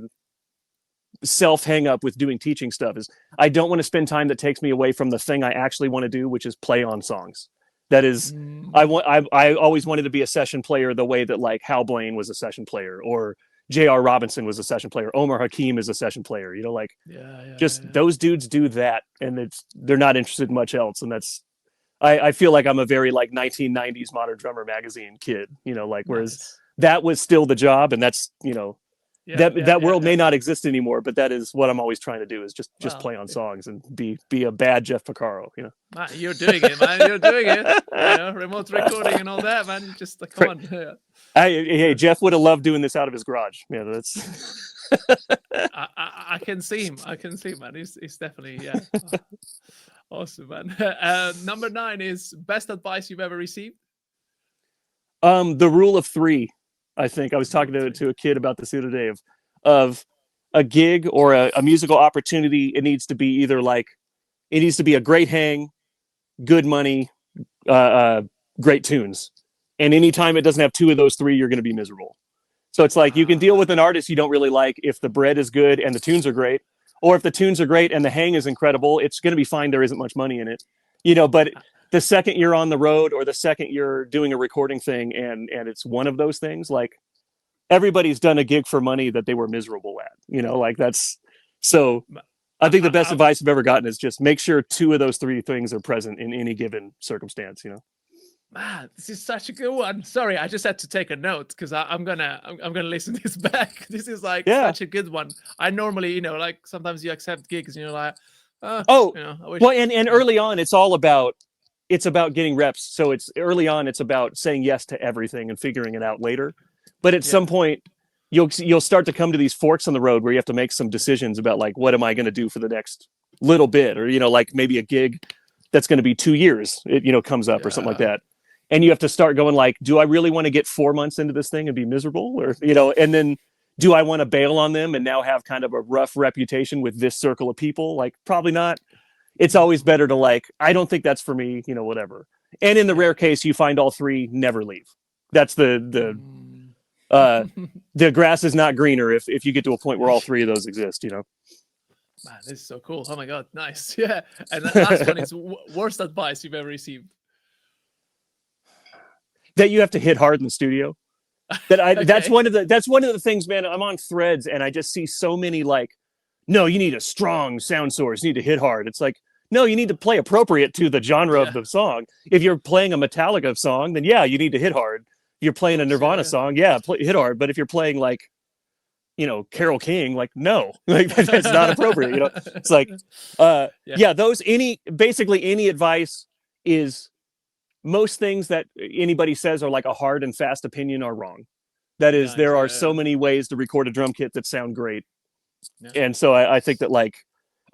[SPEAKER 2] self hang up with doing teaching stuff is I don't want to spend time that takes me away from the thing I actually want to do, which is play on songs. That is, I always wanted to be a session player the way that like Hal Blaine was a session player, or J.R. Robinson was a session player. Omar Hakim is a session player. Those dudes do that, and they're not interested in much else. And that's, I feel like I'm a very like 1990s Modern Drummer magazine kid. Whereas that was still the job, and that's that world may not exist anymore, but that is what I'm always trying to do is just play on songs and be a bad Jeff Porcaro.
[SPEAKER 1] Man, you're doing it, man. You're doing it. Remote recording and all that, man. Just come on.
[SPEAKER 2] Hey, Jeff would have loved doing this out of his garage. Yeah, that's.
[SPEAKER 1] I can see him. Man. He's definitely awesome, man. Number 9 is best advice you've ever received.
[SPEAKER 2] The rule of 3. I think I was talking to a kid about this the other day of a gig or a musical opportunity. It needs to be either it needs to be a great hang, good money, great tunes. And anytime it doesn't have 2 of those 3, you're going to be miserable. So it's like you can deal with an artist you don't really like if the bread is good and the tunes are great, or if the tunes are great and the hang is incredible, it's going to be fine. There isn't much money in it, but the second you're on the road or the second you're doing a recording thing and it's one of those things, like everybody's done a gig for money that they were miserable at, that's so I think the best advice I've ever gotten is just make sure 2 of those 3 things are present in any given circumstance,
[SPEAKER 1] Man, this is such a good one. Sorry, I just had to take a note because I'm gonna listen this back. This is such a good one. I normally, like sometimes you accept gigs and you're like,
[SPEAKER 2] and early on it's about getting reps. So it's early on it's about saying yes to everything and figuring it out later. But at some point you'll start to come to these forks on the road where you have to make some decisions about like what am I going to do for the next little bit, or like maybe a gig that's going to be 2 years it comes up or something like that. And you have to start going like, do I really want to get 4 months into this thing and be miserable? Or, and then do I want to bail on them and now have kind of a rough reputation with this circle of people? Like, probably not. It's always better to I don't think that's for me, whatever. And in the rare case, you find all 3, never leave. That's the grass is not greener if you get to a point where all 3 of those exist,
[SPEAKER 1] Man, this is so cool. Oh my God, nice. Yeah. And the last one is worst advice you've ever received.
[SPEAKER 2] That you have to hit hard in the studio.
[SPEAKER 1] Okay.
[SPEAKER 2] That's one of the things, man. I'm on Threads and I just see so many like, no, you need a strong sound source. You need to hit hard. It's like, no, you need to play appropriate to the genre of the song. If you're playing a Metallica song, then yeah, you need to hit hard. If you're playing a Nirvana song, yeah, hit hard. But if you're playing like, Carole King, like, no, like that's not appropriate. It's like, basically any advice is, most things that anybody says are like a hard and fast opinion are wrong. That is, there are so many ways to record a drum kit that sound great. And so I think that like,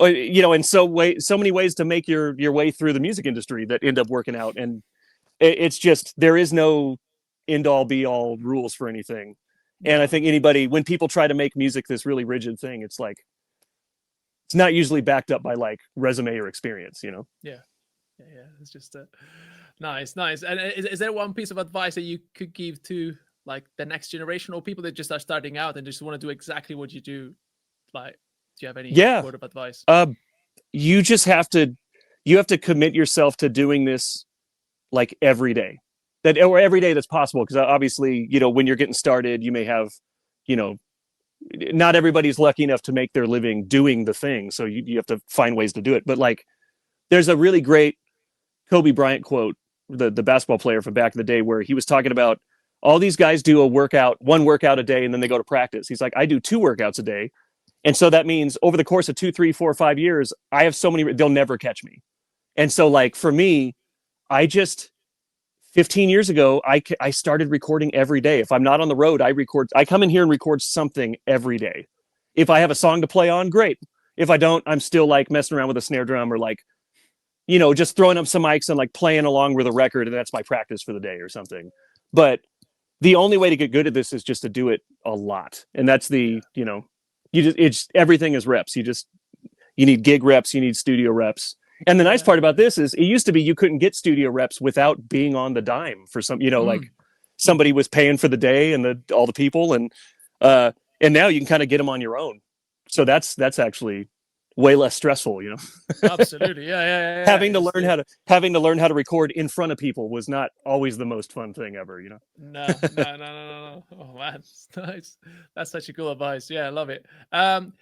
[SPEAKER 2] and so many ways to make your way through the music industry that end up working out. And it's just, there is no end all be all rules for anything. And I think when people try to make music this really rigid thing, it's like, it's not usually backed up by like resume or experience,
[SPEAKER 1] Yeah. It's just nice. And is there one piece of advice that you could give to like the next generation or people that just are starting out and just want to do exactly what you do? Like, do you have any word of advice?
[SPEAKER 2] You just have to commit yourself to doing this like every day. Or every day that's possible, because obviously, when you're getting started, you may have, not everybody's lucky enough to make their living doing the thing. So you have to find ways to do it. But like, there's a really great Kobe Bryant quote, the basketball player from back in the day, where he was talking about all these guys do one workout a day, and then they go to practice. He's like, I do 2 workouts a day. And so that means over the course of 2, 3, 4, 5 years, I have so many, they'll never catch me. And so like, for me, 15 years ago, I started recording every day. If I'm not on the road, I come in here and record something every day. If I have a song to play on, great. If I don't, I'm still like messing around with a snare drum or like, just throwing up some mics and like playing along with a record. And that's my practice for the day or something. But the only way to get good at this is just to do it a lot. And that's everything is reps. You need gig reps, you need studio reps. And the nice part about this is, it used to be you couldn't get studio reps without being on the dime for some, like somebody was paying for the day and all the people, and now you can kind of get them on your own. So that's actually way less stressful,
[SPEAKER 1] Absolutely, yeah.
[SPEAKER 2] Having to learn how to record in front of people was not always the most fun thing ever,
[SPEAKER 1] No. Oh man, it's nice. That's such a cool advice. Yeah, I love it. Dan,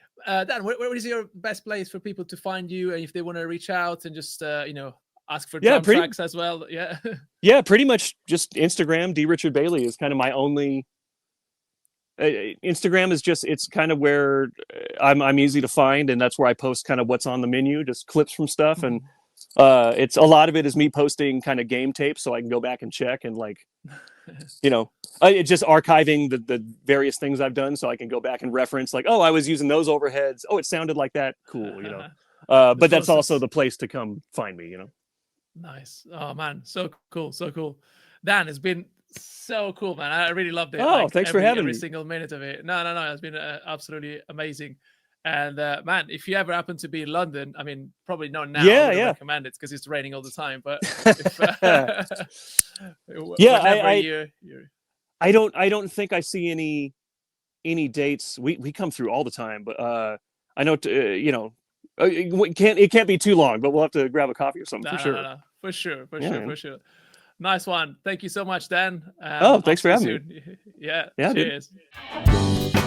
[SPEAKER 1] where is your best place for people to find you, and if they want to reach out and just ask for drum tracks as well?
[SPEAKER 2] Yeah, pretty much just Instagram. D Richard Bailey is kind of my only. Instagram is just, it's kind of where I'm easy to find, and that's where I post kind of what's on the menu, just clips from stuff. And it's a lot of it is me posting kind of game tapes so I can go back and check, and like it's just archiving the various things I've done so I can go back and reference, like, oh, I was using those overheads, oh, it sounded like that, cool. But that's also the place to come find me.
[SPEAKER 1] Nice. Oh man, so cool. Dan, it's been so cool, man. I really loved it.
[SPEAKER 2] Oh, thanks for having me.
[SPEAKER 1] Every single minute of it. No, it's been absolutely amazing. And man, if you ever happen to be in London, I mean, probably not now. I recommend it because it's raining all the time. But
[SPEAKER 2] I don't think I see any dates. We come through all the time, but I know it can't be too long. But we'll have to grab a coffee or something for sure.
[SPEAKER 1] No. For sure. Nice one. Thank you so much, Dan.
[SPEAKER 2] Thanks for having me.
[SPEAKER 1] Yeah.
[SPEAKER 2] Cheers.
[SPEAKER 1] Dude.